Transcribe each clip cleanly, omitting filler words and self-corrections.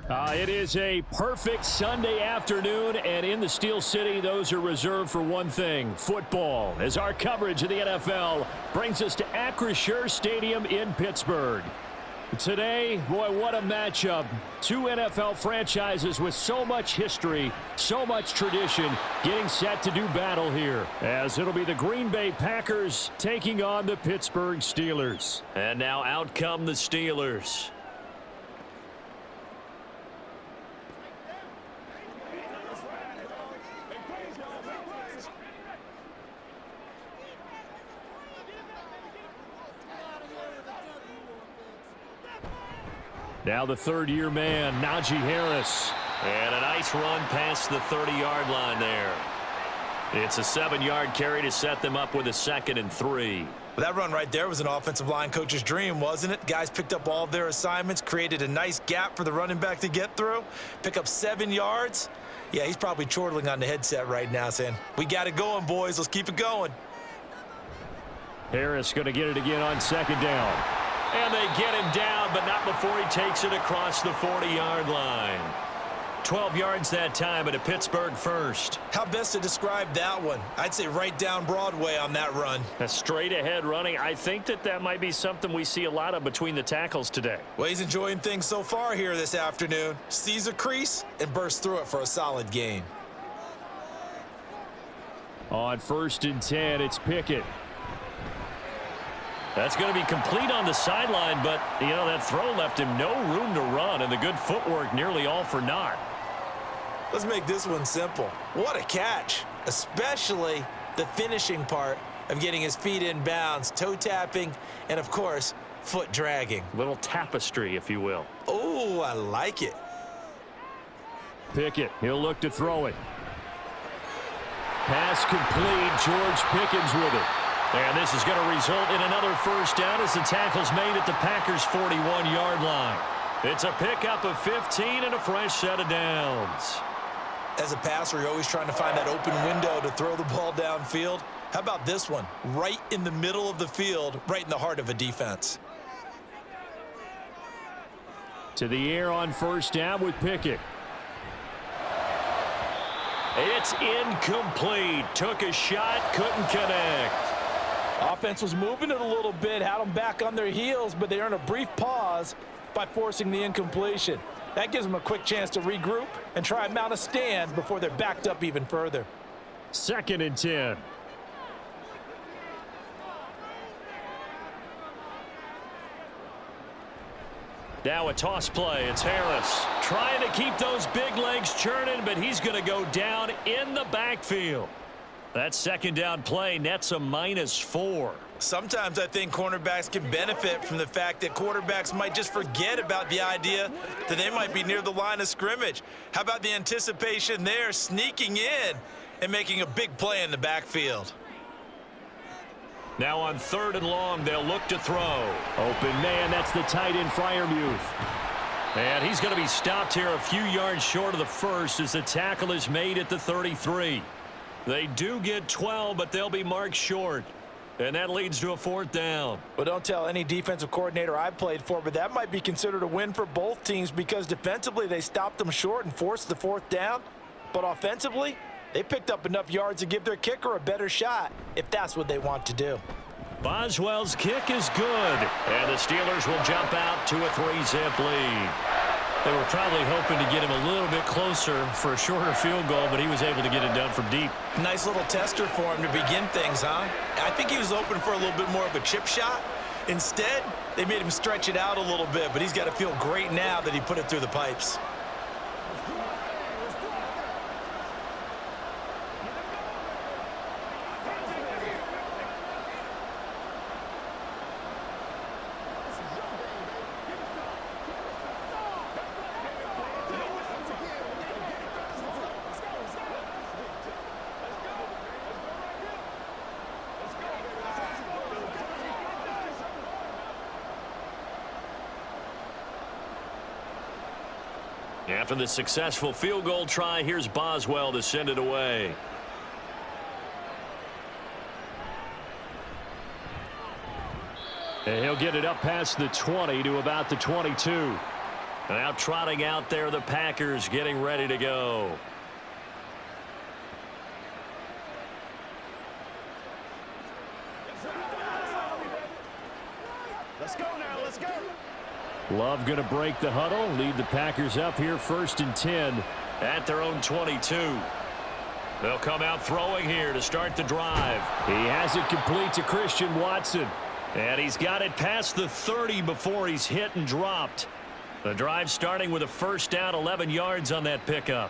It is a perfect Sunday afternoon, and in the Steel City, those are reserved for one thing, football, as our coverage of the NFL brings us to Acrisure Stadium in Pittsburgh. Today, boy, what a matchup. Two NFL franchises with so much history, so much tradition, getting set to do battle here, as it'll be the Green Bay Packers taking on the Pittsburgh Steelers. And now out come the Steelers. Now the third-year man, Najee Harris. And a nice run past the 30-yard line there. It's a 7-yard carry to set them up with a 2nd and 3. Well, that run right there was an offensive line coach's dream, wasn't it? Guys picked up all of their assignments, created a nice gap for the running back to get through, pick up 7 yards. Yeah, he's probably chortling on the headset right now saying, we got it going, boys. Let's keep it going. Harris going to get it again on 2nd down. And they get him down, but not before he takes it across the 40-yard line. 12 yards that time, and a Pittsburgh first. How best to describe that one? I'd say right down Broadway on that run. A straight-ahead running. I think that might be something we see a lot of between the tackles today. Well, he's enjoying things so far here this afternoon. Sees a crease and bursts through it for a solid gain. On 1st and 10, it's Pickett. That's going to be complete on the sideline, but, you know, that throw left him no room to run, and the good footwork nearly all for naught. Let's make this one simple. What a catch, especially the finishing part of getting his feet in bounds, toe tapping, and, of course, foot dragging. Little tapestry, if you will. Oh, I like it. Pickett, he'll look to throw it. Pass complete, George Pickens with it. And this is going to result in another first down as the tackle's made at the Packers' 41-yard line. It's a pickup of 15 and a fresh set of downs. As a passer, you're always trying to find that open window to throw the ball downfield. How about this one? Right in the middle of the field, right in the heart of a defense. To the air on 1st down with Pickett. It's incomplete. Took a shot, couldn't connect. Offense was moving it a little bit, had them back on their heels, but they earned a brief pause by forcing the incompletion. That gives them a quick chance to regroup and try and mount a stand before they're backed up even further. 2nd and 10. Now a toss play. It's Harris trying to keep those big legs churning, but he's going to go down in the backfield. That 2nd down play nets a -4. Sometimes I think cornerbacks can benefit from the fact that quarterbacks might just forget about the idea that they might be near the line of scrimmage. How about the anticipation there, sneaking in and making a big play in the backfield? Now on 3rd and long, they'll look to throw. Open man, that's the tight end Freiermuth. And he's going to be stopped here a few yards short of the first as the tackle is made at the 33. They do get 12, but they'll be marked short. And that leads to a 4th down. Well, don't tell any defensive coordinator I've played for, but that might be considered a win for both teams because defensively they stopped them short and forced the 4th down. But offensively, they picked up enough yards to give their kicker a better shot if that's what they want to do. Boswell's kick is good. And the Steelers will jump out to a 3-zip lead. They were probably hoping to get him a little bit closer for a shorter field goal, but he was able to get it done from deep. Nice little tester for him to begin things, huh? I think he was open for a little bit more of a chip shot. Instead, they made him stretch it out a little bit, but he's got to feel great now that he put it through the pipes. After the successful field goal try, here's Boswell to send it away. And he'll get it up past the 20 to about the 22. Now trotting out there, the Packers getting ready to go. Let's go now, let's go. Love going to break the huddle, lead the Packers up here 1st and 10. At their own 22. They'll come out throwing here to start the drive. He has it complete to Christian Watson. And he's got it past the 30 before he's hit and dropped. The drive starting with a first down, 11 yards on that pickup.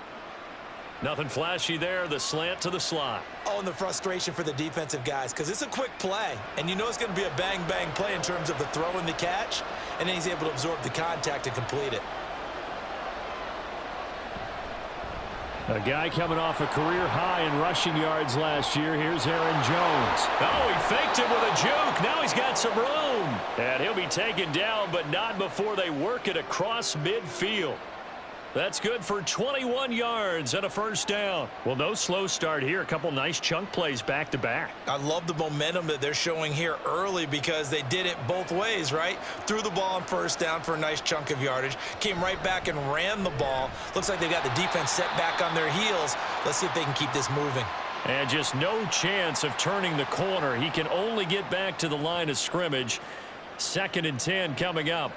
Nothing flashy there, the slant to the slot. Oh, and the frustration for the defensive guys, because it's a quick play, and you know it's going to be a bang-bang play in terms of the throw and the catch, and then he's able to absorb the contact and complete it. A guy coming off a career high in rushing yards last year. Here's Aaron Jones. Oh, he faked it with a juke. Now he's got some room. And he'll be taken down, but not before they work it across midfield. That's good for 21 yards and a first down. Well, no slow start here. A couple nice chunk plays back-to-back. I love the momentum that they're showing here early because they did it both ways, right? Threw the ball on first down for a nice chunk of yardage. Came right back and ran the ball. Looks like they've got the defense set back on their heels. Let's see if they can keep this moving. And just no chance of turning the corner. He can only get back to the line of scrimmage. 2nd and 10 coming up.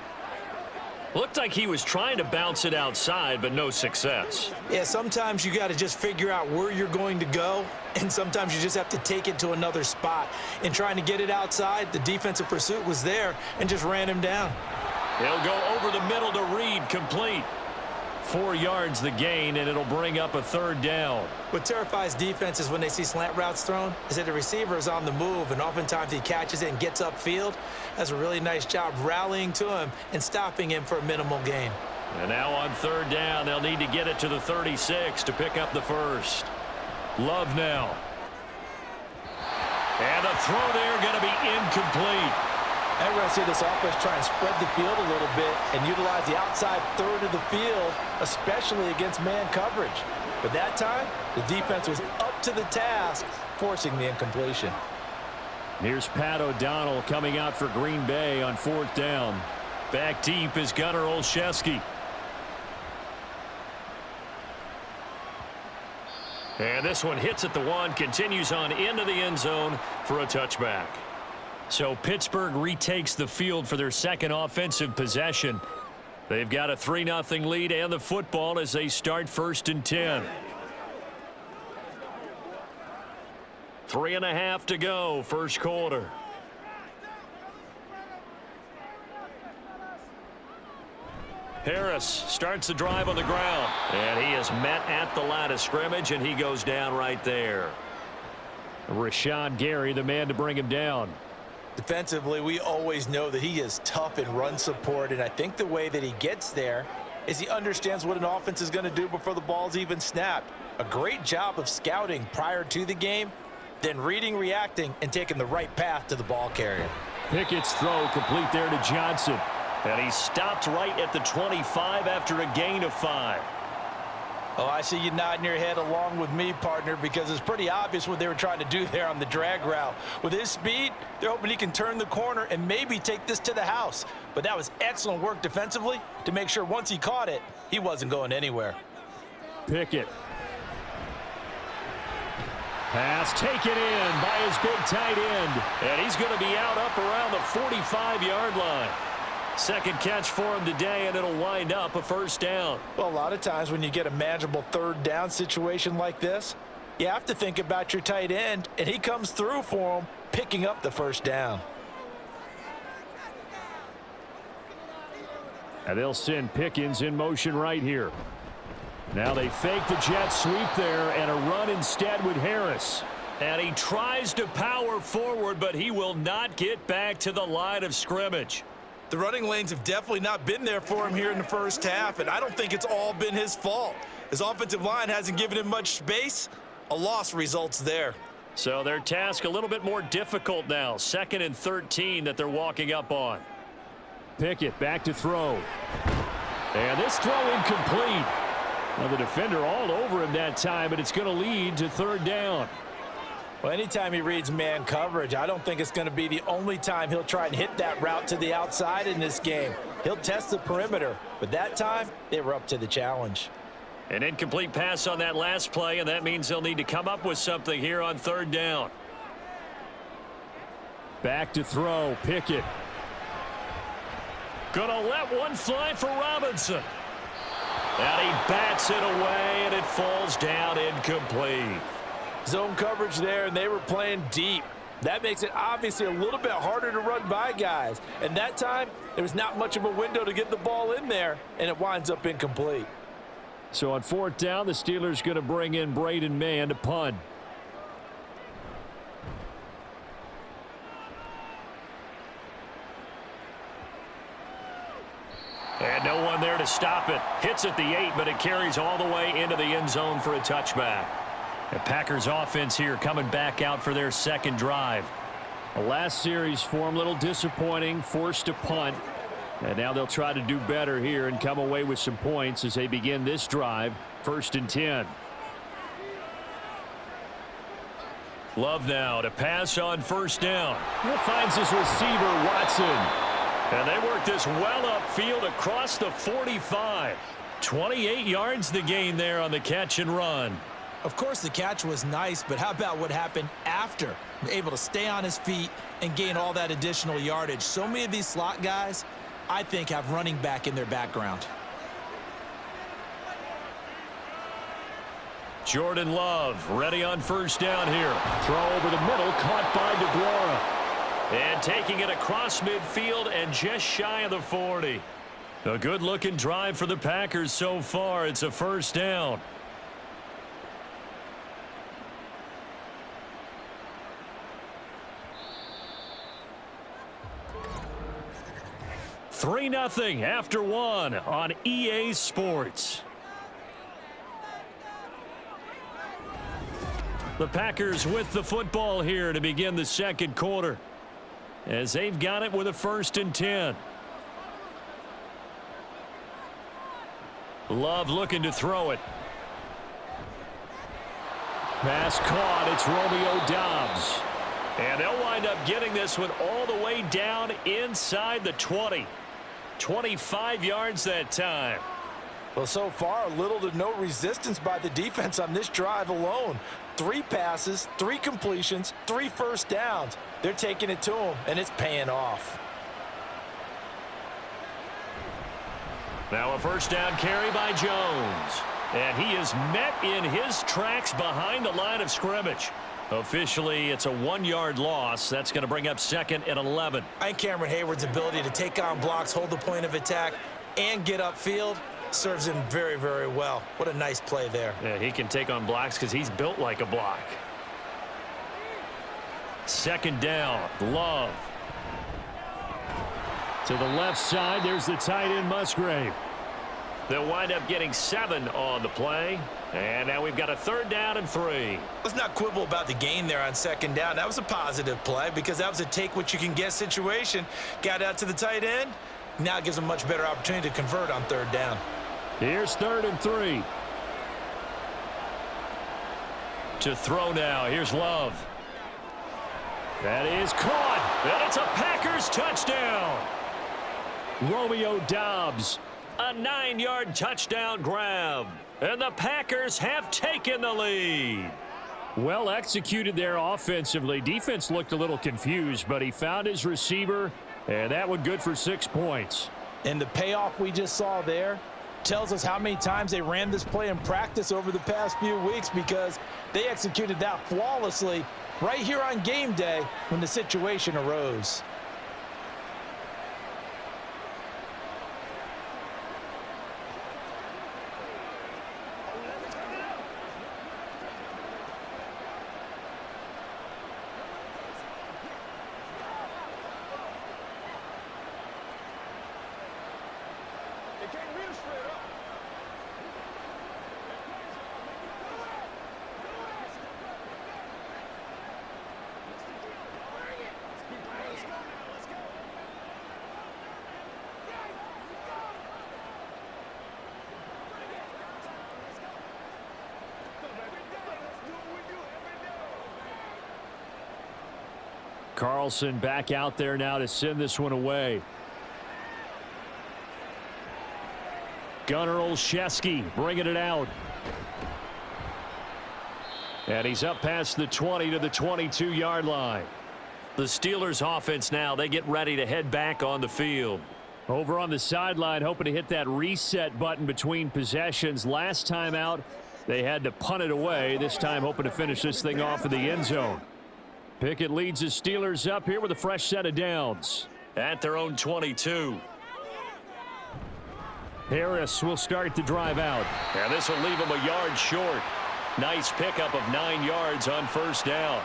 Looked like he was trying to bounce it outside, but no success. Yeah, sometimes you got to just figure out where you're going to go, and sometimes you just have to take it to another spot. In trying to get it outside, the defensive pursuit was there and just ran him down. He'll go over the middle to Reed, complete. 4 yards the gain, and it'll bring up a 3rd down. What terrifies defenses when they see slant routes thrown is that the receiver is on the move, and oftentimes he catches it and gets upfield. Does a really nice job rallying to him and stopping him for a minimal gain. And now on 3rd down, they'll need to get it to the 36 to pick up the first. Love now. And the throw there going to be incomplete. And we're going to see this offense try and spread the field a little bit and utilize the outside third of the field, especially against man coverage. But that time, the defense was up to the task, forcing the incompletion. Here's Pat O'Donnell coming out for Green Bay on 4th down. Back deep is Gunnar Olszewski. And this one hits at the 1, continues on into the end zone for a touchback. So Pittsburgh retakes the field for their second offensive possession. They've got a 3-0 lead and the football as they start 1st and 10. 3.5 to go, first quarter. Harris starts the drive on the ground. And he is met at the line of scrimmage, and he goes down right there. Rashawn Gary, the man to bring him down. Defensively, we always know that he is tough in run support, and I think the way that he gets there is he understands what an offense is going to do before the ball's even snapped. A great job of scouting prior to the game, then reading, reacting, and taking the right path to the ball carrier. Pickett's throw complete there to Johnson. And he stopped right at the 25 after a gain of 5. Oh, I see you nodding your head along with me, partner, because it's pretty obvious what they were trying to do there on the drag route. With his speed, they're hoping he can turn the corner and maybe take this to the house. But that was excellent work defensively to make sure once he caught it, he wasn't going anywhere. Pickett. Pass taken in by his big tight end. And he's going to be out up around the 45-yard line. Second catch for him today, and it'll wind up a first down. Well, a lot of times when you get a manageable 3rd down situation like this, you have to think about your tight end, and he comes through for him, picking up the first down. And they'll send Pickens in motion right here. Now they fake the jet sweep there and a run instead with Harris. And he tries to power forward, but he will not get back to the line of scrimmage. The running lanes have definitely not been there for him here in the first half, and I don't think it's all been his fault. His offensive line hasn't given him much space. A loss results there. So their task a little bit more difficult now. 2nd and 13 that they're walking up on. Pickett back to throw. And this throw incomplete. Well, the defender all over him that time, but it's going to lead to 3rd down. Well, anytime he reads man coverage, I don't think it's going to be the only time he'll try and hit that route to the outside in this game. He'll test the perimeter, but that time, they were up to the challenge. An incomplete pass on that last play, and that means they'll need to come up with something here on third down. Back to throw, Pickett. Gonna let one fly for Robinson. And he bats it away, and it falls down incomplete. Zone coverage there, and they were playing deep. That makes it obviously a little bit harder to run by guys. And that time, there was not much of a window to get the ball in there, and it winds up incomplete. So on fourth down, the Steelers going to bring in Braden Mann to punt. And no one there to stop it. Hits at the 8, but it carries all the way into the end zone for a touchback. The Packers offense here coming back out for their second drive. The last series for them, a little disappointing, forced to punt. And now they'll try to do better here and come away with some points as they begin this drive, 1st and 10. Love now to pass on first down. He finds his receiver, Watson. And they work this well upfield across the 45. 28 yards the gain there on the catch and run. Of course, the catch was nice, but how about what happened after? Able to stay on his feet and gain all that additional yardage. So many of these slot guys, I think, have running back in their background. Jordan Love ready on first down here. Throw over the middle, caught by DeGuara. And taking it across midfield and just shy of the 40. A good-looking drive for the Packers so far. It's a first down. Three 3-0 after one on EA Sports. The Packers with the football here to begin the second quarter, as they've got it with a 1st and 10. Love looking to throw it. Pass caught. It's Romeo Doubs. And they'll wind up getting this one all the way down inside the 20. 25 yards that time. Well, so far, little to no resistance by the defense on this drive alone. 3 passes, 3 completions, 3 first downs. They're taking it to him, and it's paying off. Now a first down carry by Jones. And he is met in his tracks behind the line of scrimmage. Officially, it's a 1-yard loss. That's going to bring up 2nd and 11. I think Cameron Hayward's ability to take on blocks, hold the point of attack, and get upfield serves him very, very well. What a nice play there. Yeah, he can take on blocks because he's built like a block. 2nd down, Love. To the left side, there's the tight end, Musgrave. They'll wind up getting 7 on the play. And now we've got a 3rd down and 3. Let's not quibble about the gain there on 2nd down. That was a positive play because that was a take-what-you-can-get situation. Got out to the tight end. Now it gives them a much better opportunity to convert on 3rd down. Here's 3rd and 3. To throw now. Here's Love. That is caught. And it's a Packers touchdown. Romeo Doubs. A 9-yard touchdown grab. And the Packers have taken the lead. Well executed there offensively. Defense looked a little confused, but he found his receiver, and that one good for 6 points. And the payoff we just saw there tells us how many times they ran this play in practice over the past few weeks, because they executed that flawlessly right here on game day when the situation arose. Carlson back out there now to send this one away. Gunnar Olszewski bringing it out. And he's up past the 20 to the 22-yard line. The Steelers offense now, they get ready to head back on the field. Over on the sideline, hoping to hit that reset button between possessions. Last time out, they had to punt it away. This time, hoping to finish this thing off in the end zone. Pickett leads the Steelers up here with a fresh set of downs. At their own 22. Harris will start the drive out. And this will leave him a yard short. Nice pickup of 9 yards on first down.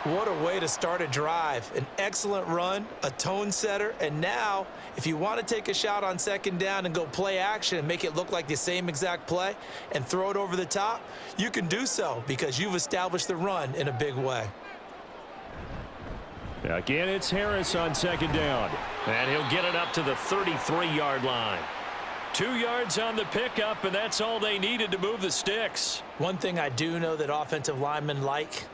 What a way to start a drive. An excellent run, a tone setter, and now if you want to take a shot on second down and go play action and make it look like the same exact play and throw it over the top, you can do so because you've established the run in a big way. Again, it's Harris on second down. And he'll get it up to the 33-yard line. 2 yards on the pickup, and that's all they needed to move the sticks. One thing I do know that offensive linemen like,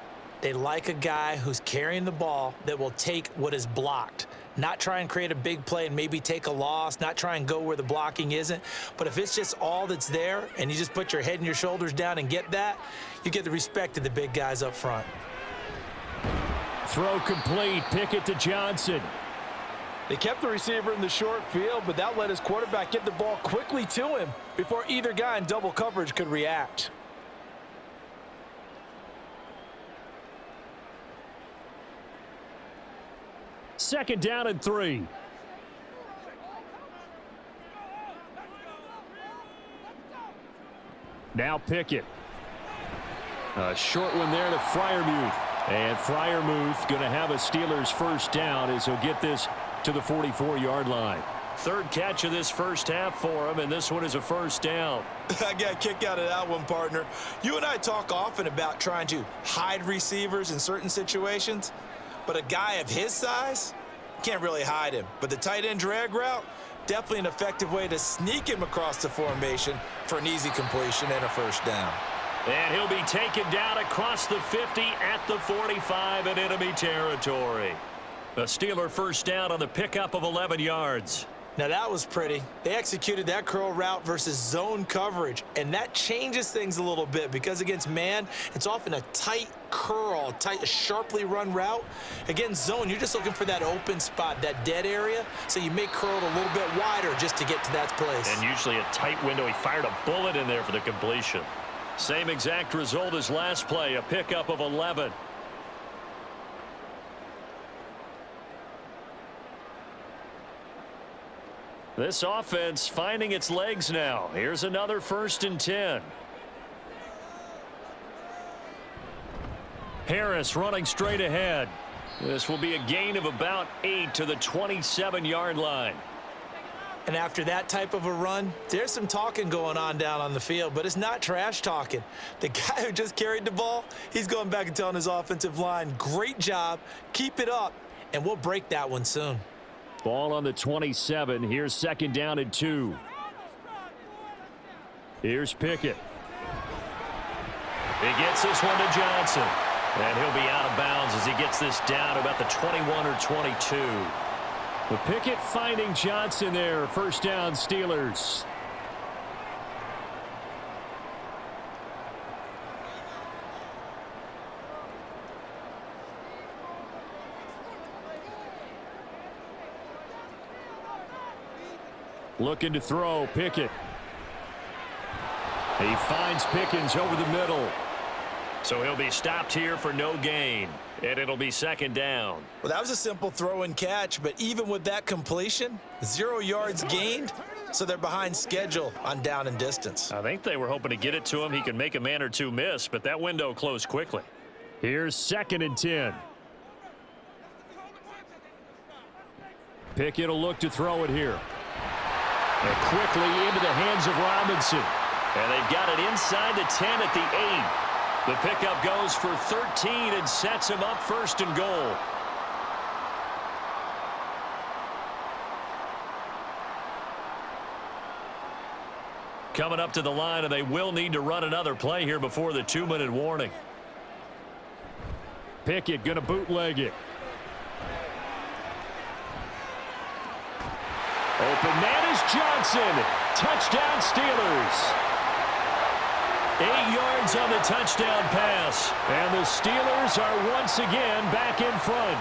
they like a guy who's carrying the ball that will take what is blocked. Not try and create a big play and maybe take a loss, not try and go where the blocking isn't. But if it's just all that's there and you just put your head and your shoulders down and get that, you get the respect of the big guys up front. Throw complete. Pickett to Johnson. They kept the receiver in the short field, but that let his quarterback get the ball quickly to him before either guy in double coverage could react. Second down and 3. Now Pickett. A short one there to Freiermuth. And Freiermuth going to have a Steelers first down as he'll get this to the 44-yard line. Third catch of this first half for him, and this one is a first down. I got a kick out of that one, partner. You and I talk often about trying to hide receivers in certain situations, but a guy of his size, can't really hide him. But the tight end drag route, definitely an effective way to sneak him across the formation for an easy completion and a first down. And he'll be taken down across the 50 at the 45 in enemy territory. A Steeler first down on the pickup of 11 yards. Now that was pretty. They executed that curl route versus zone coverage, and that changes things a little bit because against man, it's often a tight curl, tight, sharply run route. Against zone, you're just looking for that open spot, that dead area, so you may curl it a little bit wider just to get to that place. And usually a tight window. He fired a bullet in there for the completion. Same exact result as last play, a pickup of 11. This offense finding its legs now. Here's another 1st and 10. Harris running straight ahead. This will be a gain of about 8 to the 27-yard line. And after that type of a run, there's some talking going on down on the field, but it's not trash talking. The guy who just carried the ball, he's going back and telling his offensive line, great job, keep it up, and we'll break that one soon. Ball on the 27. Here's second down and 2. Here's Pickett. He gets this one to Johnson. And he'll be out of bounds as he gets this down to about the 21 or 22. But Pickett finding Johnson there. First down, Steelers. Looking to throw, Pickett. He finds Pickens over the middle. So he'll be stopped here for no gain. And it'll be second down. Well, that was a simple throw and catch, but even with that completion, 0 yards gained, so they're behind schedule on down and distance. I think they were hoping to get it to him. He could make a man or two miss, but that window closed quickly. Here's second and 10. Pickett will look to throw it here. And quickly into the hands of Robinson. And they've got it inside the 10 at the 8. The pickup goes for 13 and sets him up 1st and goal. Coming up to the line, and they will need to run another play here before the 2-minute warning. Pickett going to bootleg it. Open man is Johnson. Touchdown Steelers. 8 yards on the touchdown pass. And the Steelers are once again back in front.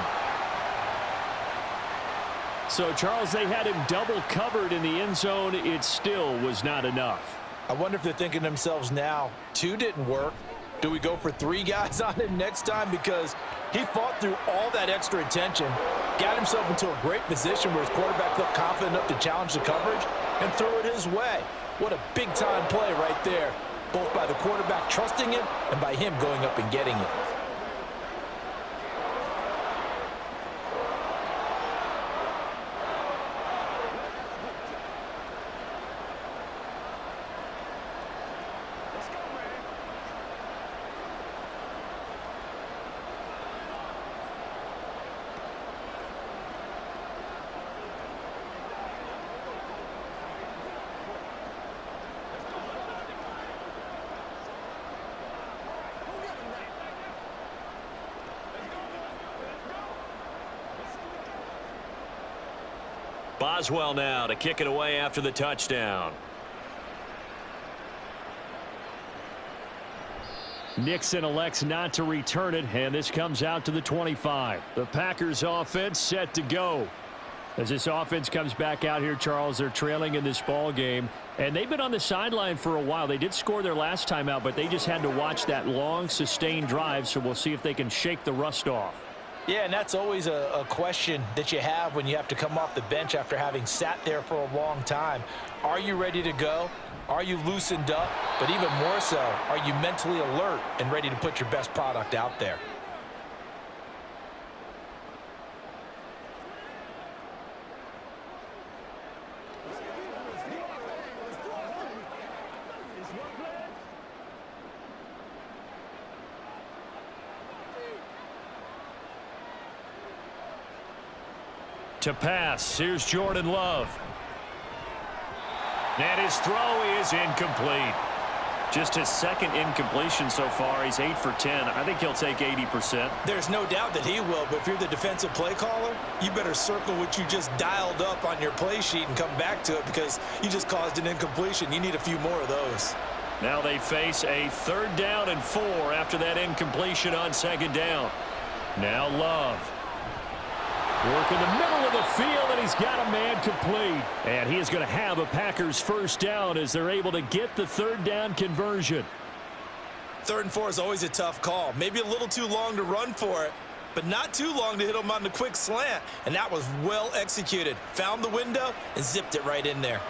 So, Charles, they had him double covered in the end zone. It still was not enough. I wonder if they're thinking to themselves now, 2 didn't work. Do we go for 3 guys on him next time? Because he fought through all that extra attention, got himself into a great position where his quarterback felt confident enough to challenge the coverage and throw it his way. What a big-time play right there, both by the quarterback trusting him and by him going up and getting it. Boswell now to kick it away after the touchdown. Nixon elects not to return it, and this comes out to the 25. The Packers offense set to go. As this offense comes back out here, Charles, they're trailing in this ball game, and they've been on the sideline for a while. They did score their last time out, but they just had to watch that long, sustained drive, so we'll see if they can shake the rust off. Yeah, and that's always a question that you have when you have to come off the bench after having sat there for a long time. Are you ready to go? Are you loosened up? But even more so, are you mentally alert and ready to put your best product out there? To pass, here's Jordan Love. And his throw is incomplete. Just his second incompletion so far. He's 8 for 10. I think he'll take 80%. There's no doubt that he will, but if you're the defensive play caller, you better circle what you just dialed up on your play sheet and come back to it because you just caused an incompletion. You need a few more of those. Now they face a 3rd down and 4 after that incompletion on 2nd down. Now Love. Work in the middle of the field, and he's got a man complete. And he is going to have a Packers 1st down as they're able to get the 3rd down conversion. 3rd and 4 is always a tough call. Maybe a little too long to run for it, but not too long to hit him on the quick slant. And that was well executed. Found the window and zipped it right in there.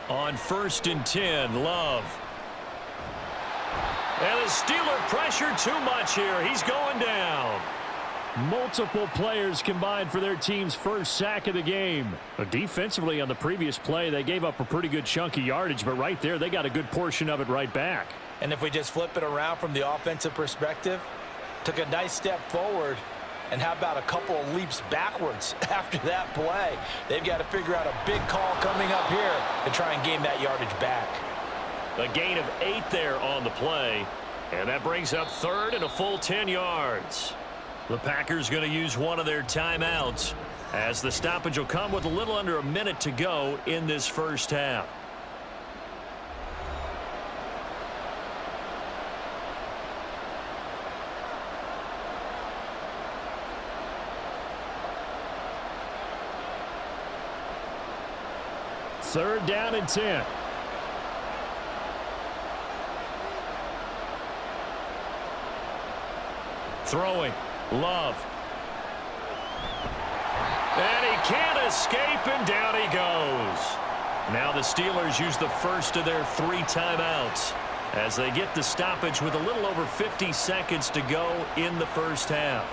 On 1st and 10, Love. And the Steeler pressure too much here. He's going down. Multiple players combined for their team's 1st sack of the game. Defensively on the previous play, they gave up a pretty good chunk of yardage, but right there, they got a good portion of it right back. And if we just flip it around from the offensive perspective, took a nice step forward, and how about a couple of leaps backwards after that play? They've got to figure out a big call coming up here to try and gain that yardage back. A gain of 8 there on the play, and that brings up 3rd and a full 10 yards. The Packers going to use one of their timeouts as the stoppage will come with a little under a minute to go in this 1st half. Third down and 10. Throwing. Love. And he can't escape, and down he goes. Now the Steelers use the first of their 3 timeouts as they get the stoppage with a little over 50 seconds to go in the 1st half.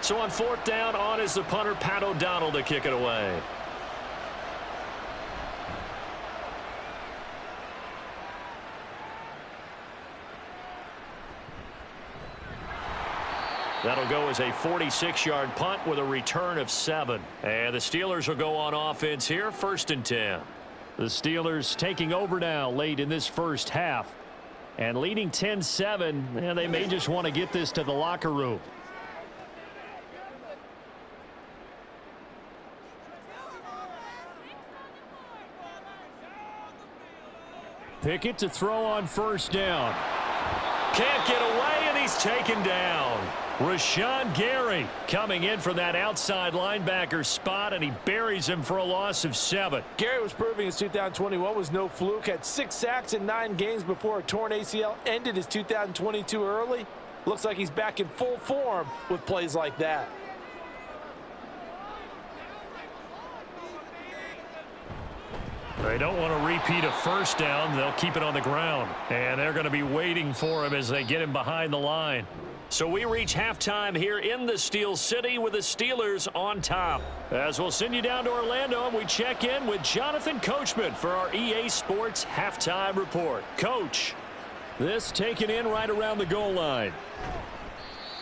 So on 4th down, on is the punter, Pat O'Donnell, to kick it away. That'll go as a 46-yard punt with a return of 7. And the Steelers will go on offense here, 1st and 10. The Steelers taking over now late in this 1st half. And leading 10-7, they may just want to get this to the locker room. Pickett to throw on first down. Can't get away, and he's taken down. Rashawn Gary coming in for that outside linebacker spot, and he buries him for a loss of 7. Gary was proving his 2021 was no fluke. Had 6 sacks in 9 games before a torn ACL. Ended his 2022 early. Looks like he's back in full form with plays like that. They don't want to repeat a first down. They'll keep it on the ground. And they're going to be waiting for him as they get him behind the line. So we reach halftime here in the Steel City with the Steelers on top. As we'll send you down to Orlando, and we check in with Jonathan Coachman for our EA Sports Halftime Report. Coach. This taken in right around the goal line.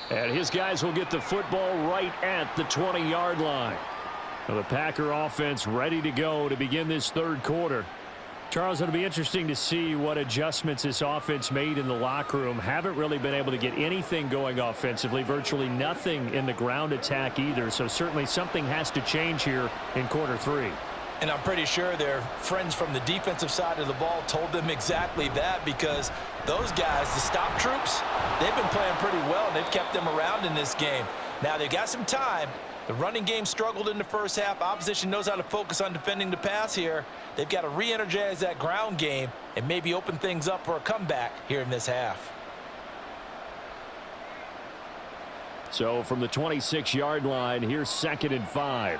And his guys will get the football right at the 20-yard line. Now the Packer offense ready to go to begin this third quarter. Charles, it'll be interesting to see what adjustments this offense made in the locker room. Haven't really been able to get anything going offensively, virtually nothing in the ground attack either. So certainly something has to change here in quarter 3. And I'm pretty sure their friends from the defensive side of the ball told them exactly that, because those guys, the stop troops, they've been playing pretty well, and they've kept them around in this game. Now they've got some time. The running game struggled in the first half. Opposition knows how to focus on defending the pass here. They've got to re-energize that ground game and maybe open things up for a comeback here in this half. So from the 26-yard line, here's 2nd and 5.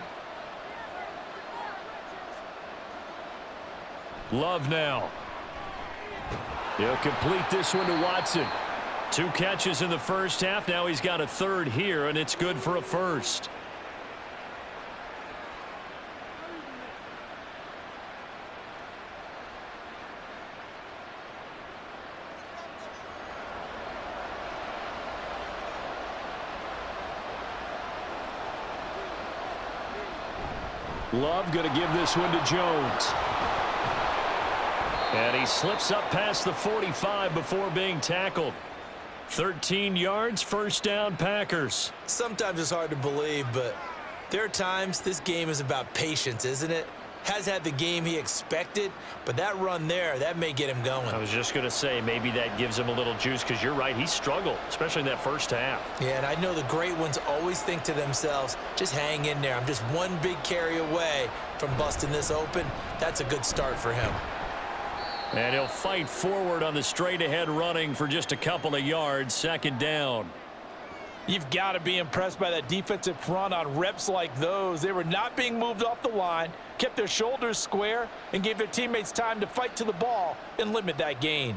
Love now. He'll complete this one to Watson. 2 catches in the first half. Now he's got a 3rd here, and it's good for a 1st. Love going to give this one to Jones. And he slips up past the 45 before being tackled. 13 yards, first down, Packers. Sometimes it's hard to believe, but there are times this game is about patience, isn't it? Has had the game he expected, but that run there, that may get him going. I was just going to say maybe that gives him a little juice, because you're right, he struggled, especially in that first half. Yeah, and I know the great ones always think to themselves, just hang in there. I'm just one big carry away from busting this open. That's a good start for him. And he'll fight forward on the straight-ahead running for just a couple of yards, 2nd down. You've got to be impressed by that defensive front on reps like those. They were not being moved off the line, kept their shoulders square, and gave their teammates time to fight to the ball and limit that gain.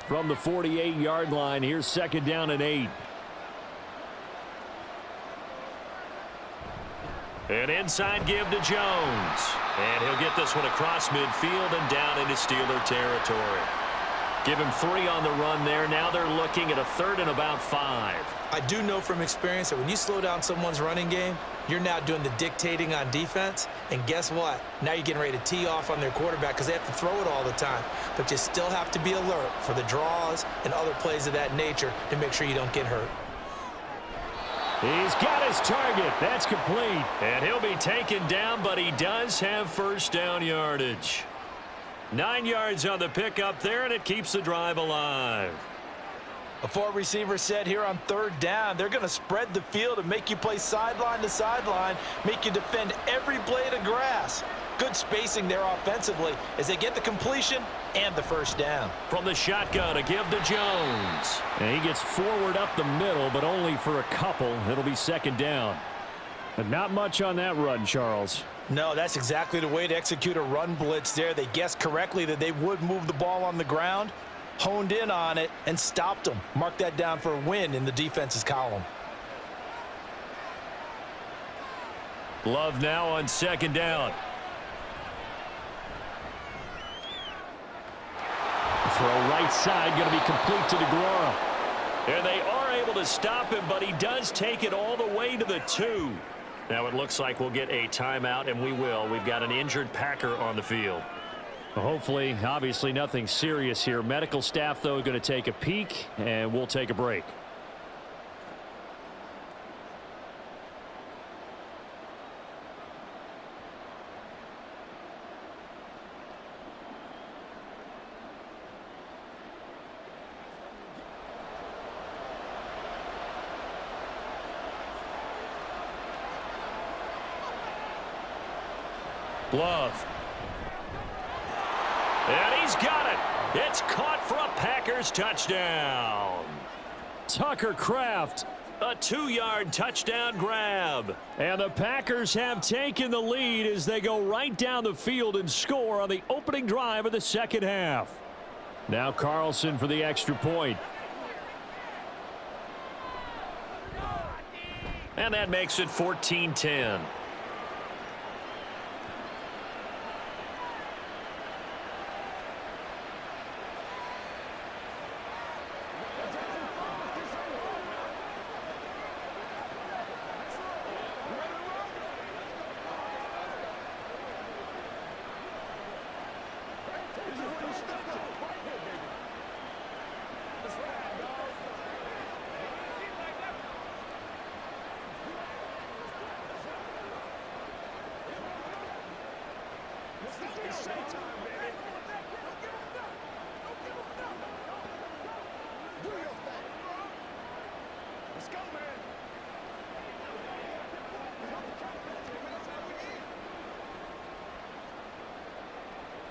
From the 48-yard line, here's 2nd down and 8. An inside give to Jones. And he'll get this one across midfield and down into Steeler territory. Give him 3 on the run there. Now they're looking at a 3rd and about 5. I do know from experience that when you slow down someone's running game, you're now doing the dictating on defense. And guess what? Now you're getting ready to tee off on their quarterback because they have to throw it all the time. But you still have to be alert for the draws and other plays of that nature to make sure you don't get hurt. He's got his target. That's complete. And he'll be taken down, but he does have first down yardage. 9 yards on the pickup there, and it keeps the drive alive. A 4-receiver set here on 3rd down. They're going to spread the field and make you play sideline to sideline, make you defend every blade of grass. Good spacing there offensively as they get the completion and the first down. From the shotgun, a give to Jones. And he gets forward up the middle, but only for a couple. It'll be 2nd down. But not much on that run, Charles. No, that's exactly the way to execute a run blitz there. They guessed correctly that they would move the ball on the ground, honed in on it, and stopped them. Mark that down for a win in the defense's column. Love now on 2nd down. Throw right side, going to be complete to DeGuara. And they are able to stop him, but he does take it all the way to the 2. Now it looks like we'll get a timeout, and we will. We've got an injured Packer on the field. Hopefully, obviously nothing serious here. Medical staff, though, going to take a peek, and we'll take a break. Glove. And he's got it. It's caught for a Packers touchdown. Tucker Kraft. A 2-yard touchdown grab. And the Packers have taken the lead as they go right down the field and score on the opening drive of the second half. Now Carlson for the extra point. And that makes it 14-10.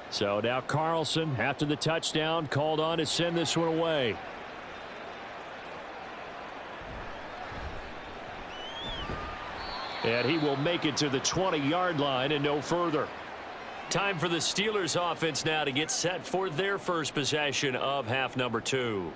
So now Carlson, after the touchdown, called on to send this one away. And he will make it to the 20-yard line and no further. Time for the Steelers offense now to get set for their first possession of half number 2.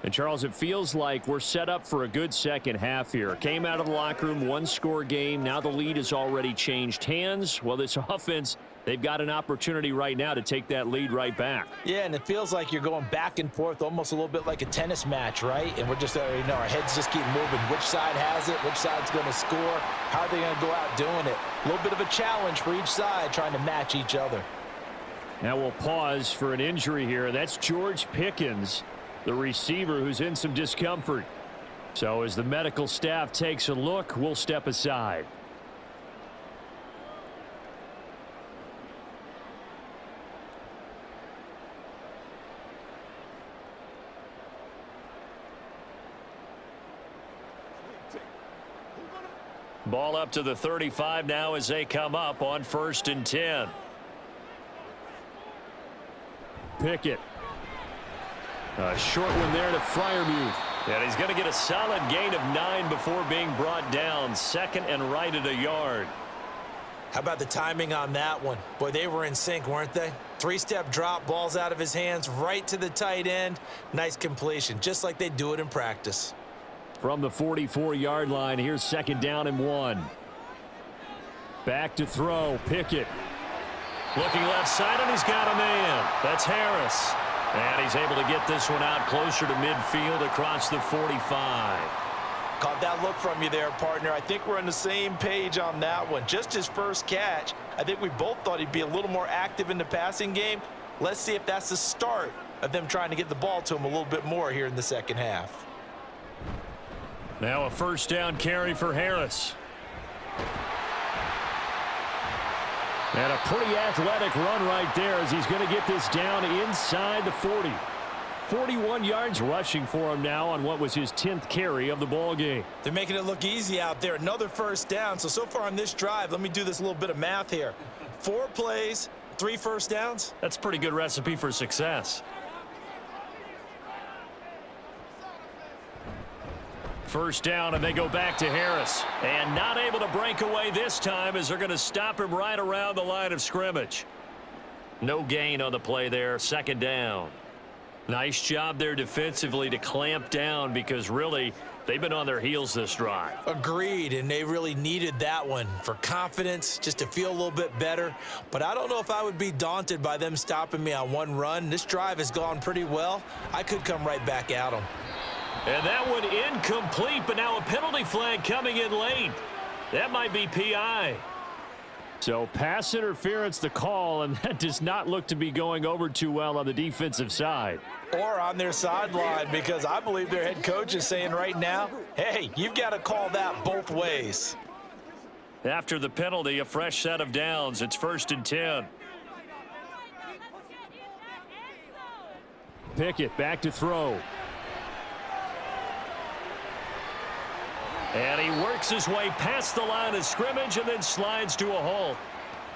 And Charles, it feels like we're set up for a good second half here. Came out of the locker room, one-score game. Now the lead has already changed hands. Well, this offense, they've got an opportunity right now to take that lead right back. Yeah, and it feels like you're going back and forth, almost a little bit like a tennis match, right? And we're just, our heads just keep moving. Which side has it? Which side's going to score? How are they going to go out doing it? A little bit of a challenge for each side, trying to match each other. Now we'll pause for an injury here. That's George Pickens, the receiver who's in some discomfort. So as the medical staff takes a look, we'll step aside. Ball up to the 35 now as they come up on 1st and 10. Pickett. A short one there to Freiermuth. And he's going to get a solid gain of 9 before being brought down. 2nd and right at a yard. How about the timing on that one? Boy, they were in sync, weren't they? 3-step drop, balls out of his hands, right to the tight end. Nice completion, just like they do it in practice. From the 44-yard line, here's 2nd down and 1. Back to throw, Pickett. Looking left side, and he's got a man. That's Harris. And he's able to get this one out closer to midfield across the 45. Caught that look from you there, partner. I think we're on the same page on that one. Just his first catch. I think we both thought he'd be a little more active in the passing game. Let's see if that's the start of them trying to get the ball to him a little bit more here in the second half. Now a 1st down carry for Harris. And a pretty athletic run right there as he's going to get this down inside the 40. 41 yards rushing for him now on what was his 10th carry of the ball game. They're making it look easy out there. Another 1st down. So far on this drive, let me do this little bit of math here. 4 plays, 3 first downs. That's a pretty good recipe for success. 1st down, and they go back to Harris. And not able to break away this time as they're going to stop him right around the line of scrimmage. No gain on the play there. 2nd down. Nice job there defensively to clamp down because really they've been on their heels this drive. Agreed, and they really needed that one for confidence, just to feel a little bit better. But I don't know if I would be daunted by them stopping me on one run. This drive has gone pretty well. I could come right back at them. And that one incomplete, but now a penalty flag coming in late. That might be PI. So pass interference the call, and that does not look to be going over too well on the defensive side. Or on their sideline, because I believe their head coach is saying right now, hey, you've got to call that both ways. After the penalty, a fresh set of downs. It's 1st and 10. Pickett back to throw. And he works his way past the line of scrimmage and then slides to a halt.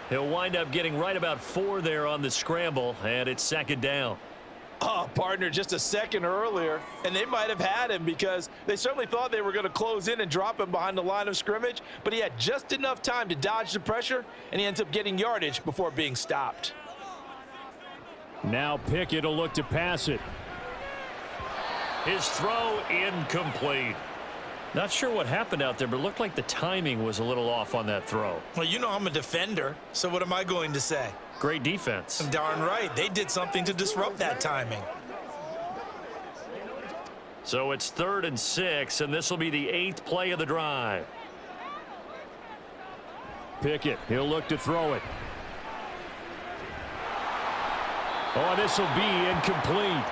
He'll wind up getting right about 4 there on the scramble, and it's 2nd down. Oh, partner, just a second earlier, and they might have had him because they certainly thought they were going to close in and drop him behind the line of scrimmage, but he had just enough time to dodge the pressure, and he ends up getting yardage before being stopped. Now Pickett will look to pass it. His throw incomplete. Not sure what happened out there, but it looked like the timing was a little off on that throw. Well, you know I'm a defender, so what am I going to say? Great defense. Darn right. They did something to disrupt that timing. So it's 3rd and 6, and this will be the 8th play of the drive. Pickett, he'll look to throw it. Oh, this will be incomplete.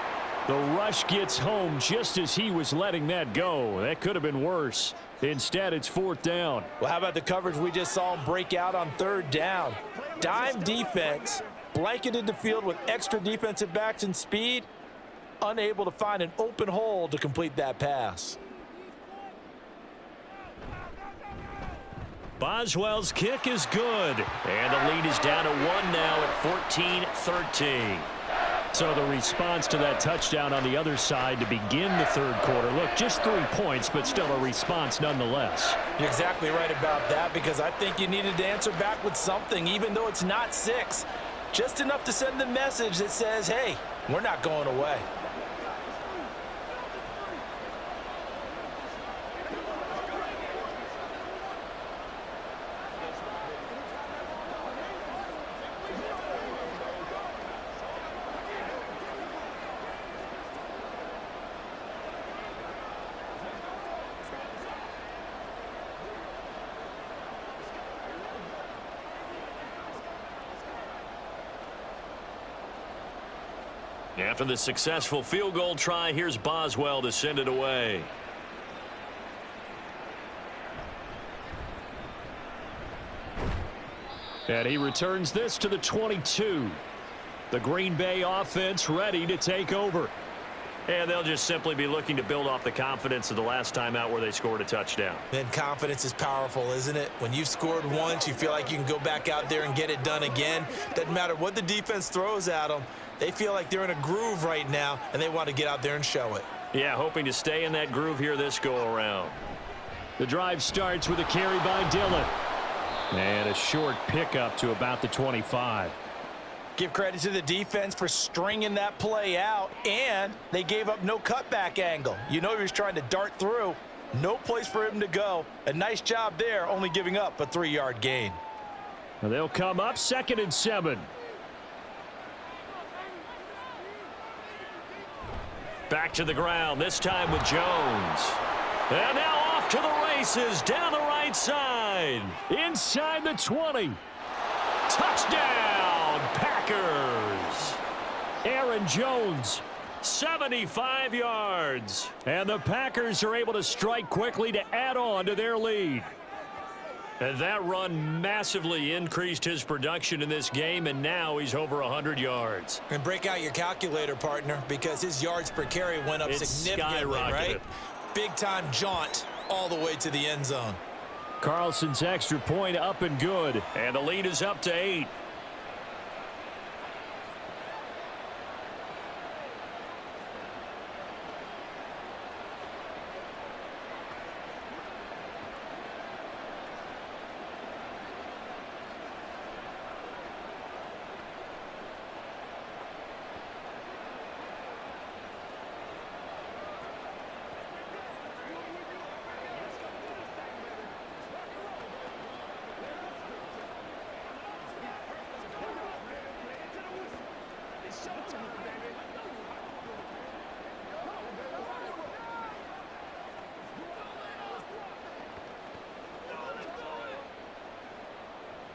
The rush gets home just as he was letting that go. That could have been worse. Instead, it's 4th down. Well, how about the coverage we just saw him break out on 3rd down? Dime defense, blanketed the field with extra defensive backs and speed, unable to find an open hole to complete that pass. Boswell's kick is good. And the lead is down to 1 now at 14-13. So the response to that touchdown on the other side to begin the 3rd quarter. Look, just 3 points, but still a response nonetheless. You're exactly right about that, because I think you needed to answer back with something, even though it's not 6. Just enough to send the message that says, hey, we're not going away. After the successful field goal try, here's Boswell to send it away. And he returns this to the 22. The Green Bay offense ready to take over. And they'll just simply be looking to build off the confidence of the last time out where they scored a touchdown. Then confidence is powerful, isn't it? When you've scored once, you feel like you can go back out there and get it done again. Doesn't matter what the defense throws at them. They feel like they're in a groove right now, and they want to get out there and show it. Yeah, hoping to stay in that groove here this go-around. The drive starts with a carry by Dillon. And a short pickup to about the 25. Give credit to the defense for stringing that play out, and they gave up no cutback angle. You know he was trying to dart through. No place for him to go. A nice job there, only giving up a 3-yard gain. And they'll come up 2nd and 7. Back to the ground, this time with Jones. And now off to the races, down the right side. Inside the 20. Touchdown, Packers. Aaron Jones. 75 yards. And the Packers are able to strike quickly to add on to their lead. And that run massively increased his production in this game, and now he's over 100 yards. And break out your calculator, partner, because his yards per carry went up significantly, right? Big-time jaunt all the way to the end zone. Carlson's extra point up and good. And the lead is up to 8.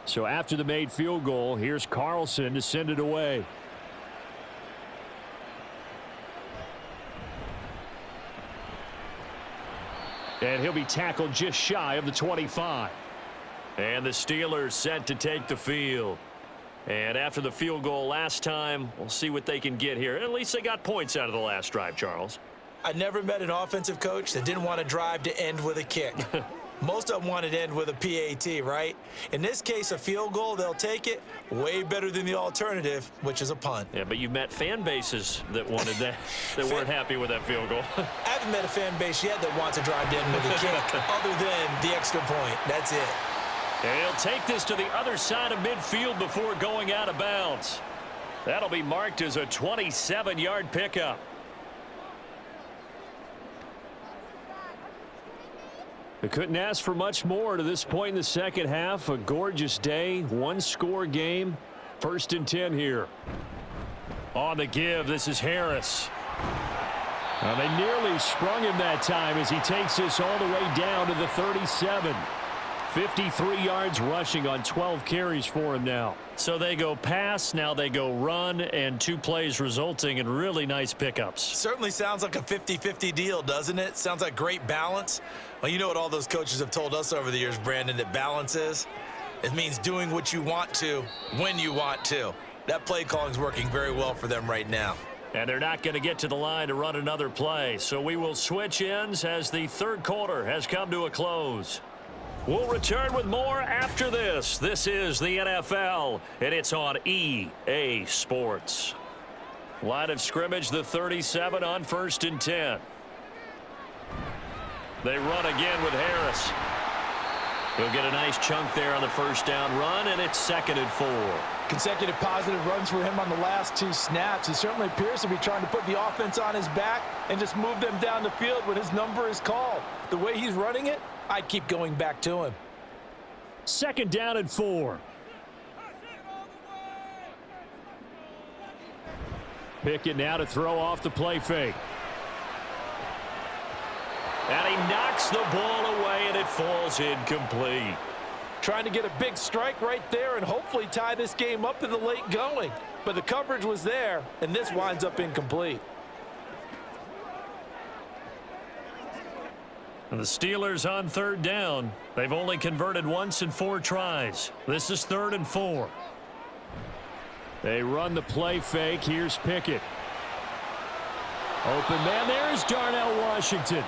So after the made field goal, here's Carlson to send it away. And he'll be tackled just shy of the 25. And the Steelers set to take the field. And after the field goal last time, we'll see what they can get here. At least they got points out of the last drive, Charles. I never met an offensive coach that didn't want to drive to end with a kick. Most of them wanted to end with a PAT, right? In this case, a field goal, they'll take it. Way better than the alternative, which is a punt. Yeah, but you've met fan bases that wanted that, that weren't happy with that field goal. I haven't met a fan base yet that wants to drive to end with a kick, other than the extra point. That's it. And he'll take this to the other side of midfield before going out of bounds. That'll be marked as a 27-yard pickup. They couldn't ask for much more to this point in the second half. A gorgeous day, one-score game. 1st and 10 here. On the give, this is Harris. Now they nearly sprung him that time as he takes this all the way down to the 37. 53 yards rushing on 12 carries for him now. So they go pass, now they go run, and 2 plays resulting in really nice pickups. Certainly sounds like a 50-50 deal, doesn't it? Sounds like great balance. Well, you know what all those coaches have told us over the years, Brandon, that balance is? It means doing what you want to when you want to. That play calling is working very well for them right now. And they're not going to get to the line to run another play. So we will switch ends as the third quarter has come to a close. We'll return with more after this. This is the NFL, and it's on EA Sports. Line of scrimmage, the 37 on 1st and 10. They run again with Harris. He'll get a nice chunk there on the first down run, and it's 2nd and 4. Consecutive positive runs for him on the last 2 snaps. He certainly appears to be trying to put the offense on his back and just move them down the field when his number is called. The way he's running it, I'd keep going back to him. 2nd down and 4. Pickett now to throw off the play fake. And he knocks the ball away, and it falls incomplete. Trying to get a big strike right there and hopefully tie this game up in the late going. But the coverage was there, and this winds up incomplete. And the Steelers on 3rd down. They've only converted once in 4 tries. This is 3rd and 4. They run the play fake. Here's Pickett. Open man. There's Darnell Washington.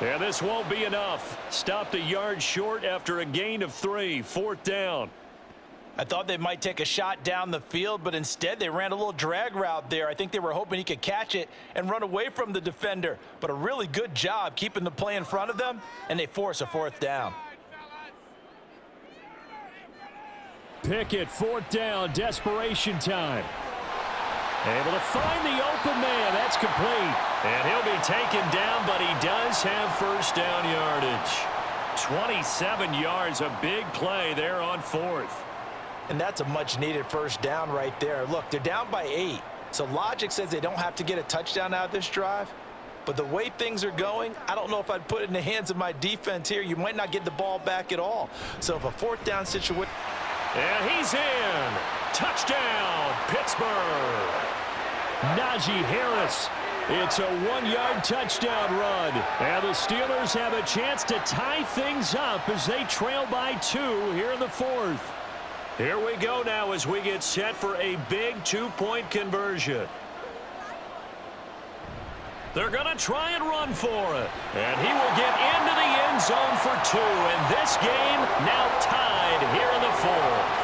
Yeah, this won't be enough. Stopped a yard short after a gain of 3. 4th down. I thought they might take a shot down the field, but instead they ran a little drag route there. I think they were hoping he could catch it and run away from the defender. But a really good job keeping the play in front of them, and they force a 4th down. Pickett, 4th down, desperation time. Able to find the open man. That's complete. And he'll be taken down, but he does have 1st down yardage. 27 yards, a big play there on 4th. And that's a much-needed 1st down right there. Look, they're down by 8, so logic says they don't have to get a touchdown out of this drive. But the way things are going, I don't know if I'd put it in the hands of my defense here. You might not get the ball back at all. So if a 4th down situation... And he's in. Touchdown, Pittsburgh. Najee Harris. It's a 1-yard touchdown run. And the Steelers have a chance to tie things up as they trail by 2 here in the 4th. Here we go now as we get set for a big 2-point conversion. They're going to try and run for it. And he will get into the end zone for 2. And this game now tied here in the 4th.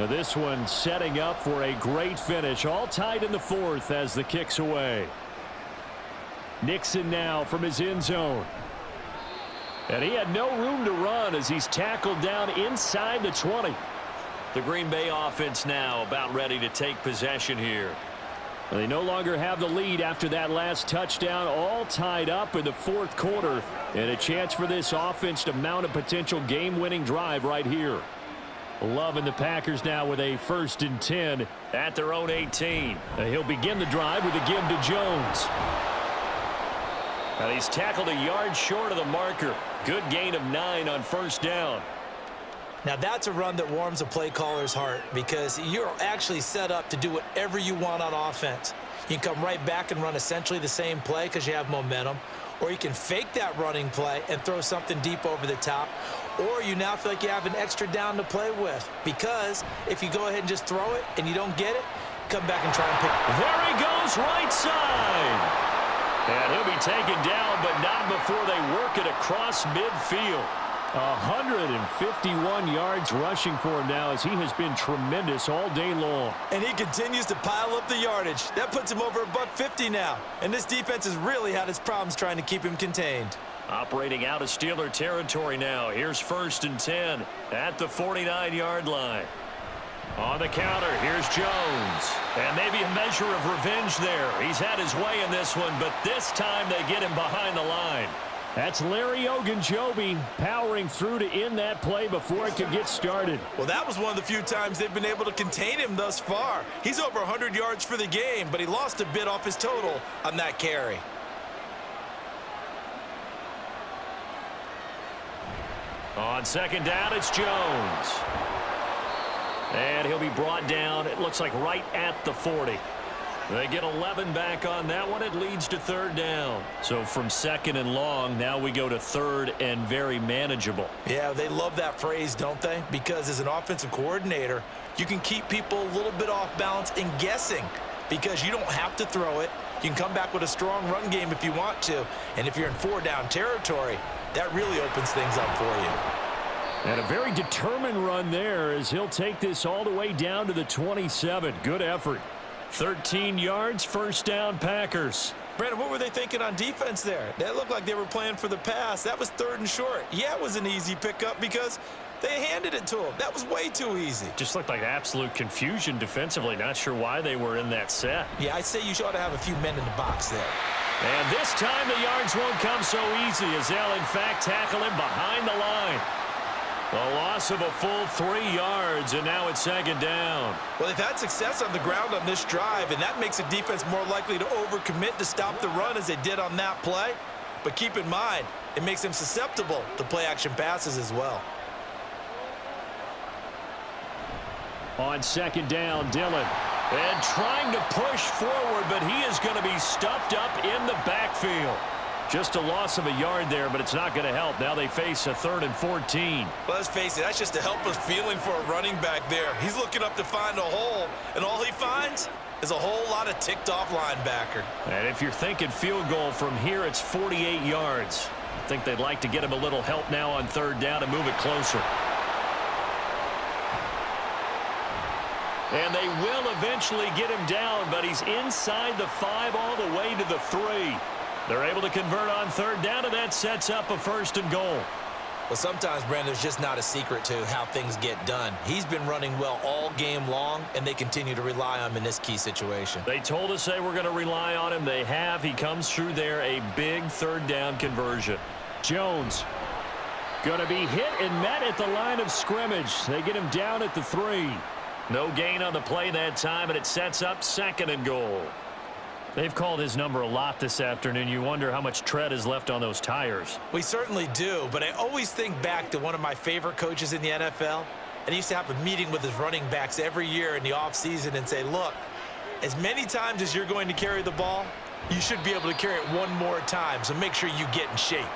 Now this one setting up for a great finish. All tied in the fourth as the kick's away. Nixon now from his end zone. And he had no room to run as he's tackled down inside the 20. The Green Bay offense now about ready to take possession here. They no longer have the lead after that last touchdown, all tied up in the fourth quarter, and a chance for this offense to mount a potential game-winning drive right here. Loving the Packers now with a 1st and 10 at their own 18. He'll begin the drive with a give to Jones. And he's tackled a yard short of the marker. Good gain of 9 on 1st down. Now that's a run that warms a play caller's heart because you're actually set up to do whatever you want on offense. You can come right back and run essentially the same play because you have momentum, or you can fake that running play and throw something deep over the top, or you now feel like you have an extra down to play with because if you go ahead and just throw it and you don't get it, come back and try and pick it. There he goes, right side. And he'll be taken down, but not before they work it across midfield. 151 yards rushing for him now as he has been tremendous all day long. And he continues to pile up the yardage. That puts him over $150 now. And this defense has really had its problems trying to keep him contained. Operating out of Steeler territory now. Here's 1st and 10 at the 49-yard line. On the counter, here's Jones. And maybe a measure of revenge there. He's had his way in this one, but this time they get him behind the line. That's Larry Ogunjobi powering through to end that play before it could get started. Well, that was one of the few times they've been able to contain him thus far. He's over 100 yards for the game, but he lost a bit off his total on that carry. On 2nd down, it's Jones. And he'll be brought down, it looks like right at the 40. They get 11 back on that one. It leads to 3rd down. So from 2nd and long, now we go to 3rd and very manageable. Yeah, they love that phrase, don't they? Because as an offensive coordinator, you can keep people a little bit off balance and guessing because you don't have to throw it. You can come back with a strong run game if you want to. And if you're in 4-down territory, that really opens things up for you. And a very determined run there as he'll take this all the way down to the 27. Good effort. 13 yards, 1st down, Packers. Brandon, what were they thinking on defense there? That looked like they were playing for the pass. That was 3rd and short. Yeah, it was an easy pickup because they handed it to him. That was way too easy. Just looked like absolute confusion defensively. Not sure why they were in that set. Yeah, I'd say you ought to have a few men in the box there. And this time the yards won't come so easy as they'll, in fact, tackle him behind the line. A loss of a full 3 yards, and now it's 2nd down. Well, they've had success on the ground on this drive, and that makes a defense more likely to overcommit to stop the run as they did on that play. But keep in mind, it makes them susceptible to play-action passes as well. On 2nd down, Dillon. And trying to push forward, but he is going to be stuffed up in the backfield. Just a loss of a yard there, but it's not going to help. Now they face a 3rd and 14. Well, let's face it, that's just a helpless feeling for a running back there. He's looking up to find a hole, and all he finds is a whole lot of ticked-off linebacker. And if you're thinking field goal from here, it's 48 yards. I think they'd like to get him a little help now on 3rd down and move it closer. And they will eventually get him down, but he's inside the 5 all the way to the 3. They're able to convert on 3rd down, and that sets up a 1st and goal. Well, sometimes, Brandon, there's just not a secret to how things get done. He's been running well all game long, and they continue to rely on him in this key situation. They told us they were going to rely on him. They have. He comes through there, a big 3rd down conversion. Jones going to be hit and met at the line of scrimmage. They get him down at the 3. No gain on the play that time, and it sets up 2nd and goal. They've called his number a lot this afternoon. You wonder how much tread is left on those tires. We certainly do, but I always think back to one of my favorite coaches in the NFL, and he used to have a meeting with his running backs every year in the offseason and say, look, as many times as you're going to carry the ball, you should be able to carry it one more time, so make sure you get in shape.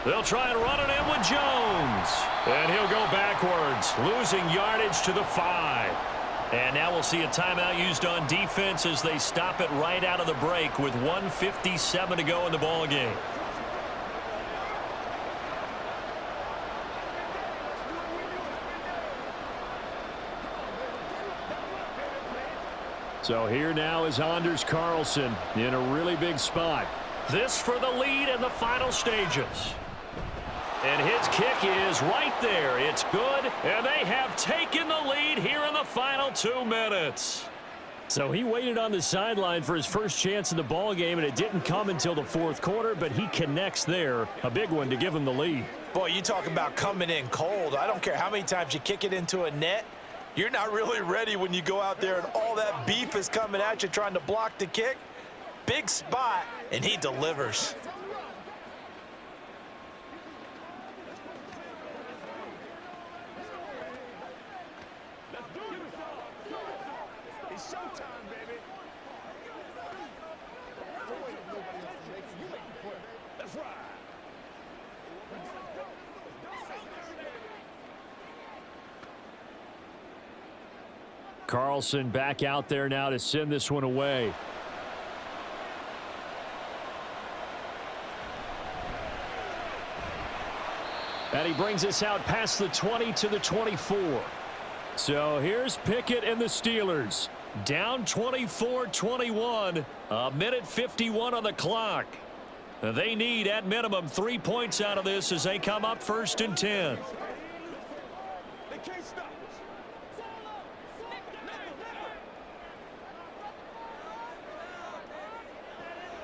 They'll try and run it in with Jones. And he'll go backwards, losing yardage to the 5. And now we'll see a timeout used on defense as they stop it right out of the break with 1:57 to go in the ball game. So here now is Anders Carlson in a really big spot. This for the lead in the final stages. And his kick is right there. It's good, and they have taken the lead here in the final 2 minutes. So he waited on the sideline for his first chance in the ball game, and it didn't come until the 4th quarter, but he connects there. A big one to give him the lead. Boy, you talk about coming in cold. I don't care how many times you kick it into a net. You're not really ready when you go out there and all that beef is coming at you trying to block the kick. Big spot, and he delivers. It's showtime, baby. Let's ride. Carlson back out there now to send this one away. And he brings us out past the 20 to the 24. So here's Pickett and the Steelers. Down 24-21, a minute 51 on the clock. They need, at minimum, 3 points out of this as they come up 1st and 10. They can't stop us.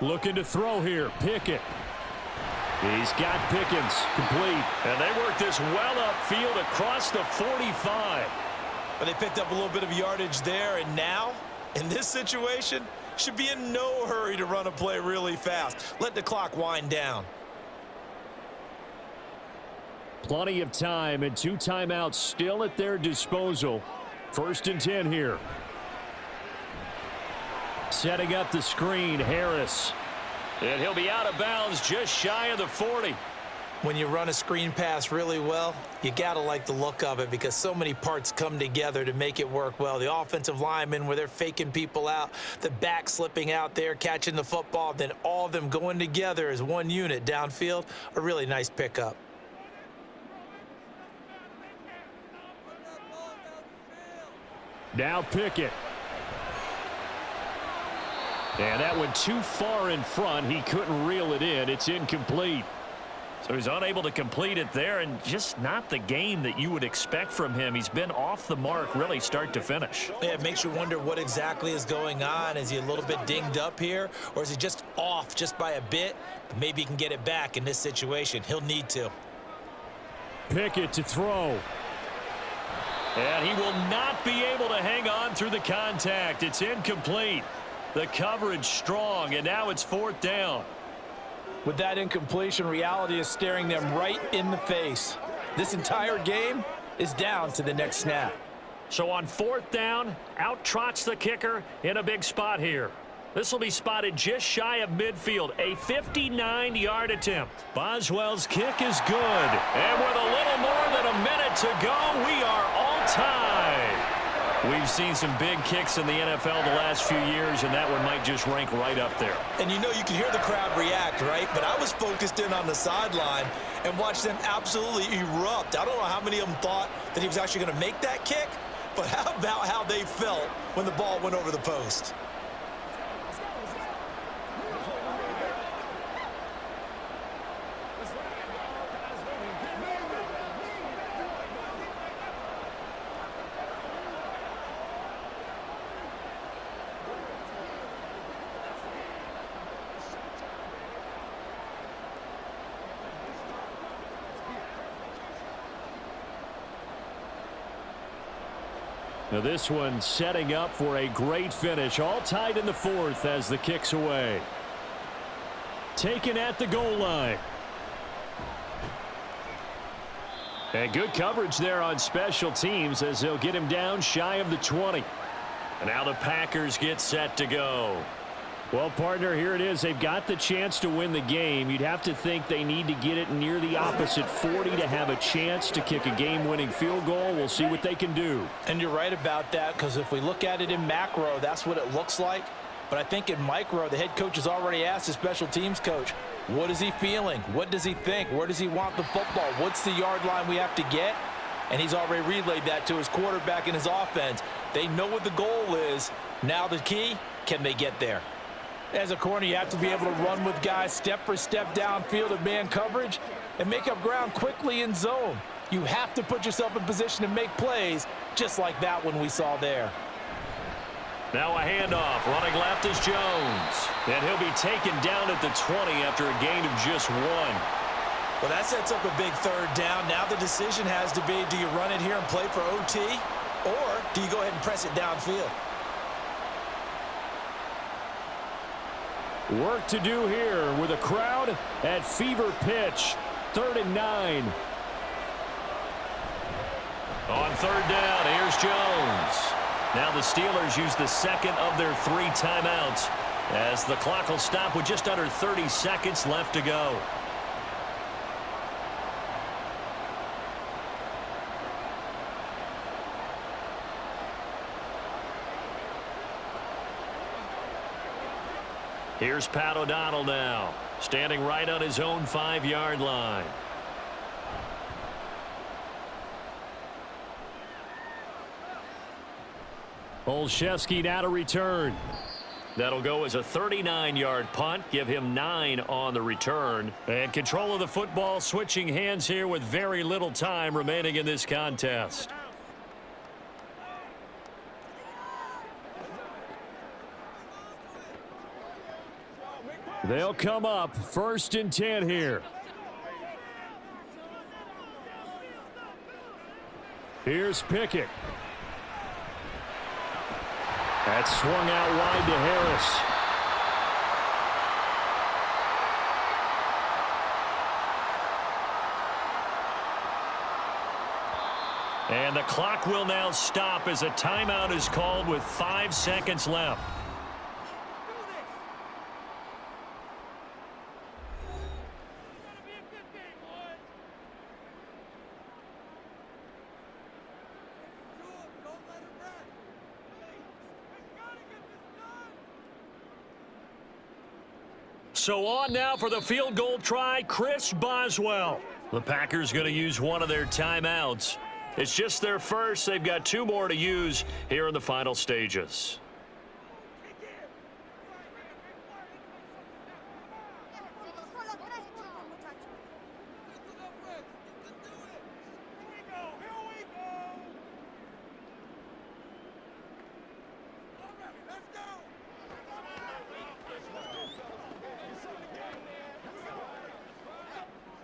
Looking to throw here. Pickett. He's got Pickens complete. And they work this well upfield across the 45. But they picked up a little bit of yardage there, and now, in this situation, should be in no hurry to run a play really fast. Let the clock wind down. Plenty of time and 2 timeouts still at their disposal. 1st and 10 here. Setting up the screen, Harris. And he'll be out of bounds just shy of the 40. When you run a screen pass really well, you got to like the look of it because so many parts come together to make it work well. The offensive linemen where they're faking people out, the back slipping out there, catching the football, then all of them going together as one unit downfield. A really nice pickup. Now Pickett. And that went too far in front. He couldn't reel it in. It's incomplete. So he's unable to complete it there, and just not the game that you would expect from him. He's been off the mark really start to finish. Yeah, it makes you wonder what exactly is going on. Is he a little bit dinged up here, or is he just off just by a bit? Maybe he can get it back in this situation. He'll need to. Pickett to throw. And he will not be able to hang on through the contact. It's incomplete. The coverage strong, and now it's 4th down. With that incompletion, reality is staring them right in the face. This entire game is down to the next snap. So on 4th down, out trots the kicker in a big spot here. This will be spotted just shy of midfield, a 59-yard attempt. Boswell's kick is good. And with a little more than a minute to go, we are all tied. We've seen some big kicks in the NFL the last few years, and that one might just rank right up there. And you know you can hear the crowd react, right? But I was focused in on the sideline and watched them absolutely erupt. I don't know how many of them thought that he was actually going to make that kick, but how about how they felt when the ball went over the post? Now this one setting up for a great finish. All tied in the 4th as the kick's away. Taken at the goal line. And good coverage there on special teams as they'll get him down shy of the 20. And now the Packers get set to go. Well, partner, here it is. They've got the chance to win the game. You'd have to think they need to get it near the opposite 40 to have a chance to kick a game-winning field goal. We'll see what they can do. And you're right about that, because if we look at it in macro, that's what it looks like. But I think in micro, the head coach has already asked the special teams coach, what is he feeling? What does he think? Where does he want the football? What's the yard line we have to get? And he's already relayed that to his quarterback and his offense. They know what the goal is. Now the key, can they get there? As a corner, you have to be able to run with guys step for step downfield of man coverage and make up ground quickly in zone. You have to put yourself in position to make plays, just like that one we saw there. Now a handoff. Running left is Jones. And he'll be taken down at the 20 after a gain of just 1. Well, that sets up a big third down. Now the decision has to be, do you run it here and play for OT, or do you go ahead and press it downfield? Work to do here with a crowd at fever pitch. 3rd and 9. On 3rd down, here's Jones. Now the Steelers use the second of their 3 timeouts as the clock will stop with just under 30 seconds left to go. Here's Pat O'Donnell now, standing right on his own 5-yard line. Olszewski now to return. That'll go as a 39-yard punt, give him 9 on the return. And control of the football switching hands here with very little time remaining in this contest. They'll come up 1st and 10 here. Here's Pickett. That's swung out wide to Harris. And the clock will now stop as a timeout is called with 5 seconds left. So on now for the field goal try, Chris Boswell. The Packers going to use one of their timeouts. It's just their first. They've got 2 more to use here in the final stages.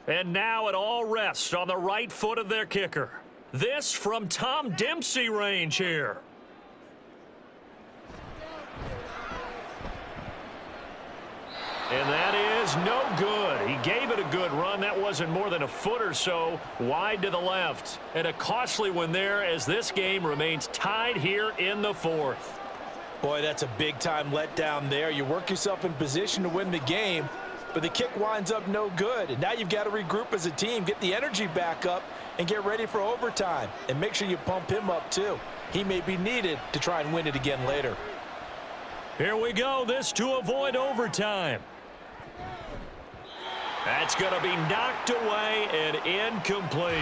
And now it all rests on the right foot of their kicker. This from Tom Dempsey range here. And that is no good. He gave it a good run. That wasn't more than a foot or so wide to the left. And a costly one there as this game remains tied here in the 4th. Boy, that's a big-time letdown there. You work yourself in position to win the game, but the kick winds up no good. And now you've got to regroup as a team, get the energy back up, and get ready for overtime. And make sure you pump him up, too. He may be needed to try and win it again later. Here we go. This to avoid overtime. That's going to be knocked away and incomplete.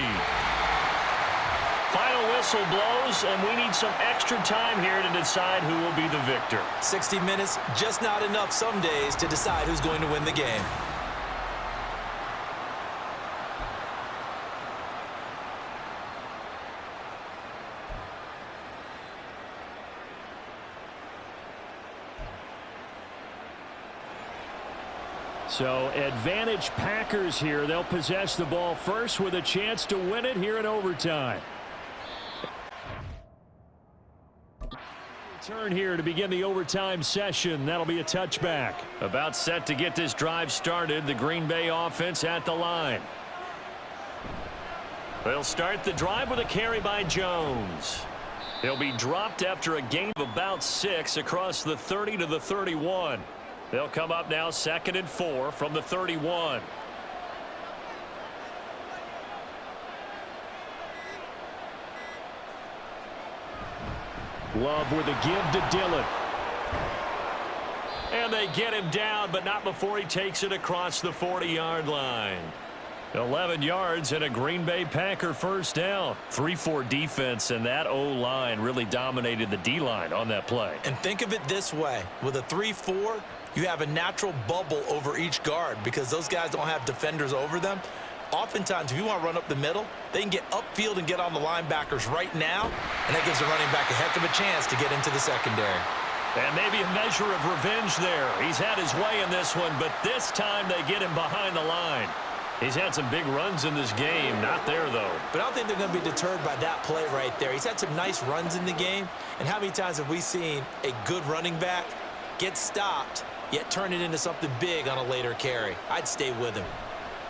Final whistle blows, and we need some extra time here to decide who will be the victor. 60 minutes, just not enough some days to decide who's going to win the game. So advantage Packers here. They'll possess the ball first with a chance to win it here in overtime. Turn here to begin the overtime session. That'll be a touchback. About set to get this drive started. The Green Bay offense at the line. They'll start the drive with a carry by Jones. He'll be dropped after a gain of about 6 across the 30 to the 31. They'll come up now 2nd and 4 from the 31. Love with a give to Dillon. And they get him down, but not before he takes it across the 40-yard line. 11 yards and a Green Bay Packer first down. 3-4 defense, and that O-line really dominated the D-line on that play. And think of it this way. With a 3-4, you have a natural bubble over each guard because those guys don't have defenders over them. Oftentimes, if you want to run up the middle, they can get upfield and get on the linebackers right now, and that gives the running back a heck of a chance to get into the secondary. And maybe a measure of revenge there. He's had his way in this one, but this time they get him behind the line. He's had some big runs in this game. Not there, though. But I don't think they're going to be deterred by that play right there. He's had some nice runs in the game. And how many times have we seen a good running back get stopped, yet turn it into something big on a later carry? I'd stay with him.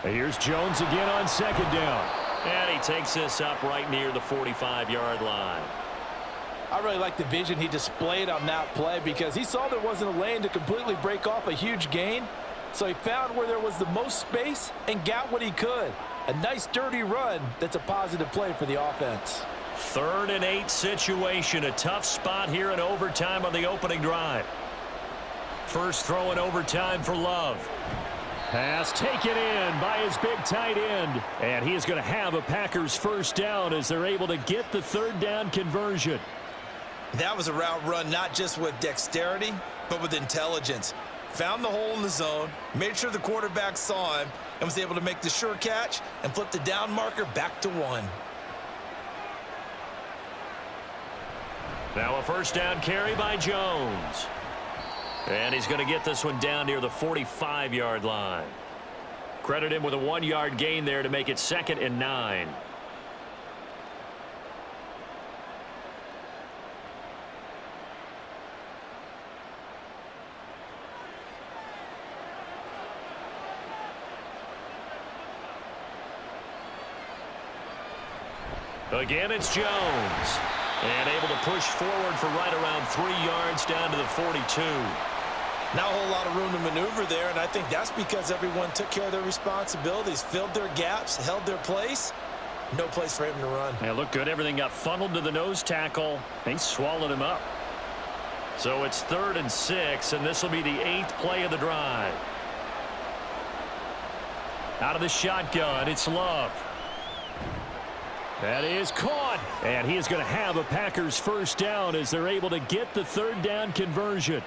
Here's Jones again on 2nd down. And he takes this up right near the 45-yard line. I really like the vision he displayed on that play because he saw there wasn't a lane to completely break off a huge gain. So he found where there was the most space and got what he could. A nice dirty run that's a positive play for the offense. 3rd and 8 situation. A tough spot here in overtime on the opening drive. First throw in overtime for Love. Pass taken in by his big tight end. And he is going to have a Packers first down as they're able to get the 3rd down conversion. That was a route run not just with dexterity, but with intelligence. Found the hole in the zone, made sure the quarterback saw him, and was able to make the sure catch and flip the down marker back to 1. Now a first down carry by Jones. And he's going to get this one down near the 45-yard line. Credit him with a 1-yard gain there to make it 2nd and 9. Again, it's Jones. And able to push forward for right around 3 yards down to the 42. Not a whole lot of room to maneuver there, and I think that's because everyone took care of their responsibilities, filled their gaps, held their place. No place for him to run. Yeah, looked good. Everything got funneled to the nose tackle. They swallowed him up. So it's 3rd and 6, and this will be the 8th play of the drive. Out of the shotgun, it's Love. That is caught. And he is going to have a Packers first down as they're able to get the 3rd down conversion.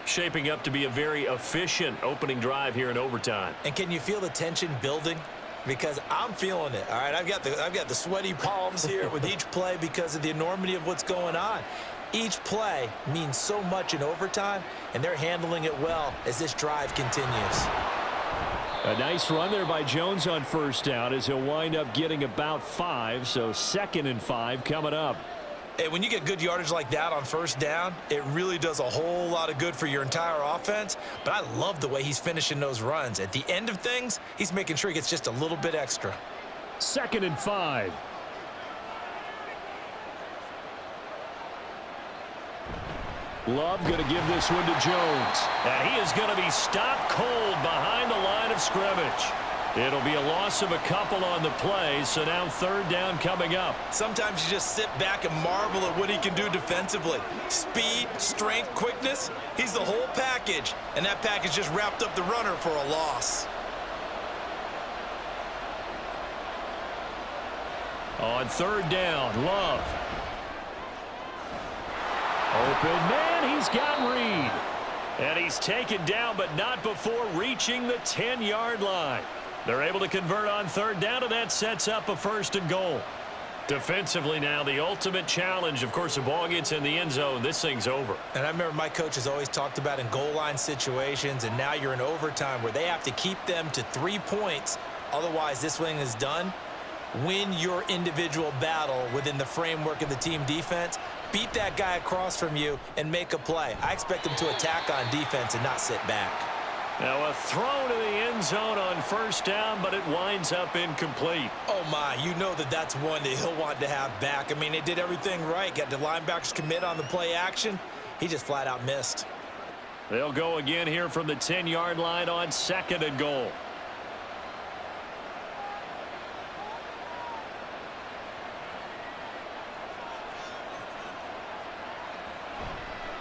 Shaping up to be a very efficient opening drive here in overtime. And can you feel the tension building? Because I'm feeling it. All right, I've got the sweaty palms here with each play because of the enormity of what's going on. Each play means so much in overtime, and they're handling it well as this drive continues. A nice run there by Jones on first down as he'll wind up getting about 5, so 2nd and 5 coming up. Hey, when you get good yardage like that on first down, it really does a whole lot of good for your entire offense. But I love the way he's finishing those runs. At the end of things, he's making sure he gets just a little bit extra. 2nd and 5. Love going to give this one to Jones. And he is going to be stopped cold behind the line of scrimmage. It'll be a loss of a couple on the play, so now 3rd down coming up. Sometimes you just sit back and marvel at what he can do defensively. Speed, strength, quickness, he's the whole package. And that package just wrapped up the runner for a loss. On 3rd down, Love. Open man, he's got Reed. And he's taken down, but not before reaching the 10-yard line. They're able to convert on 3rd down, and that sets up a 1st and goal. Defensively now, the ultimate challenge. Of course, the ball gets in the end zone. This thing's over. And I remember my coaches always talked about in goal line situations, and now you're in overtime where they have to keep them to 3 points. Otherwise, this thing is done. Win your individual battle within the framework of the team defense. Beat that guy across from you and make a play. I expect them to attack on defense and not sit back. Now a throw to the end zone on 1st down, but it winds up incomplete. Oh, my. You know that's one that he'll want to have back. I mean, they did everything right. Got the linebackers commit on the play action. He just flat out missed. They'll go again here from the 10-yard line on 2nd and goal.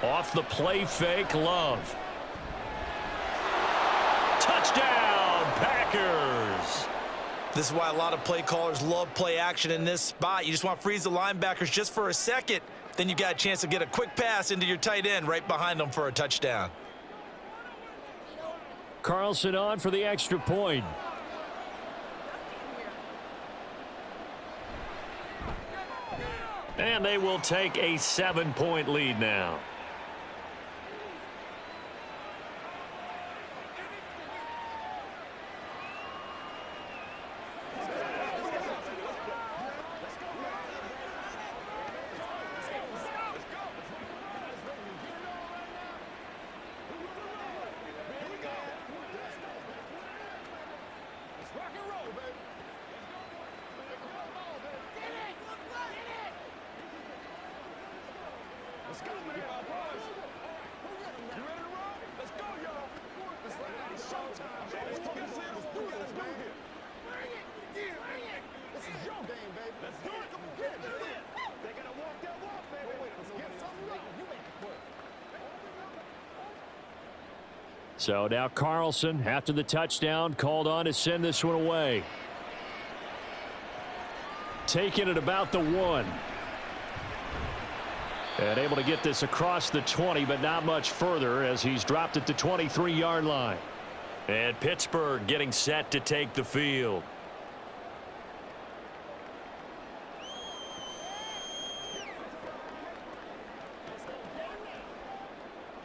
Off the play fake, Love. Touchdown, Packers. This is why a lot of play callers love play action in this spot. You just want to freeze the linebackers just for a second. Then you got a chance to get a quick pass into your tight end right behind them for a touchdown. Carlson on for the extra point. And they will take a 7-point lead now. So now Carlson, after the touchdown, called on to send this one away. Taking it about the 1. And able to get this across the 20, but not much further as he's dropped at the 23-yard line. And Pittsburgh getting set to take the field.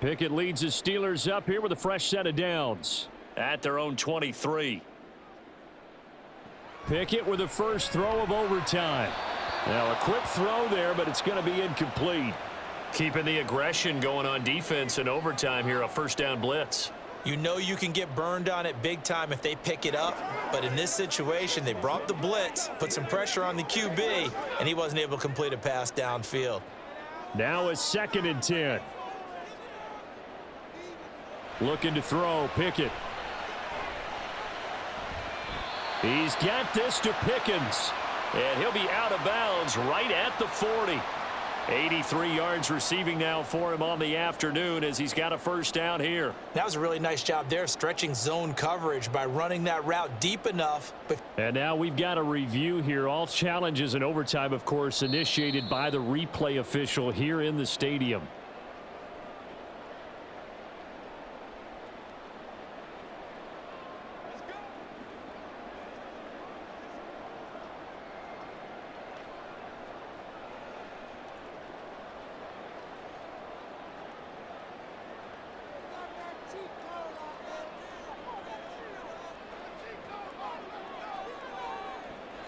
Pickett leads his Steelers up here with a fresh set of downs. At their own 23. Pickett with the first throw of overtime. Now a quick throw there, but it's going to be incomplete. Keeping the aggression going on defense in overtime here, a first down blitz. You know you can get burned on it big time if they pick it up, but in this situation, they brought the blitz, put some pressure on the QB, and he wasn't able to complete a pass downfield. Now a 2nd and 10. Looking to throw, Pickett. He's got this to Pickens. And he'll be out of bounds right at the 40. 83 yards receiving now for him on the afternoon as he's got a first down here. That was a really nice job there, stretching zone coverage by running that route deep enough. And now we've got a review here. All challenges in overtime, of course, initiated by the replay official here in the stadium.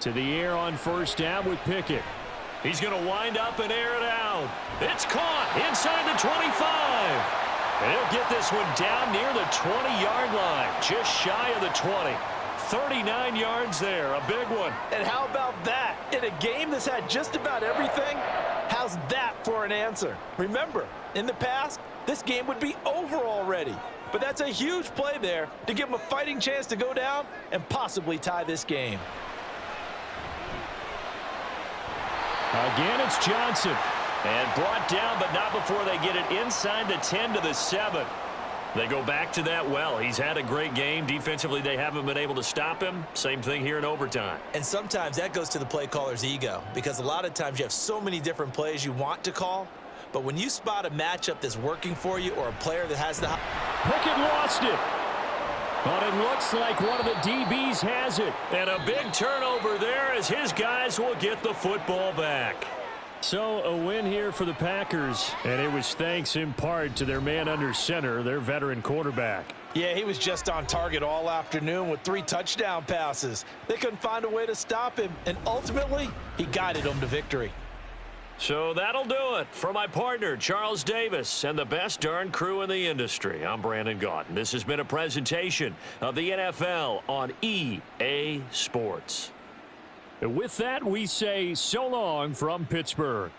To the air on first down with Pickett. He's going to wind up and air it out. It's caught inside the 25. And he'll get this one down near the 20-yard line, just shy of the 20. 39 yards there, a big one. And how about that? In a game that's had just about everything, how's that for an answer? Remember, in the past, this game would be over already. But that's a huge play there to give them a fighting chance to go down and possibly tie this game. Again, it's Johnson. And brought down, but not before they get it inside the 10 to the 7. They go back to that well. He's had a great game. Defensively, they haven't been able to stop him. Same thing here in overtime. And sometimes that goes to the play caller's ego, because a lot of times you have so many different plays you want to call, but when you spot a matchup that's working for you or a player that has the... Pickett lost it. But it looks like one of the DBs has it. And a big turnover there as his guys will get the football back. So a win here for the Packers, and it was thanks in part to their man under center, their veteran quarterback. Yeah, he was just on target all afternoon with 3 touchdown passes. They couldn't find a way to stop him, and ultimately, he guided them to victory. So that'll do it for my partner, Charles Davis, and the best darn crew in the industry. I'm Brandon Gaudin. This has been a presentation of the NFL on EA Sports. And with that, we say so long from Pittsburgh.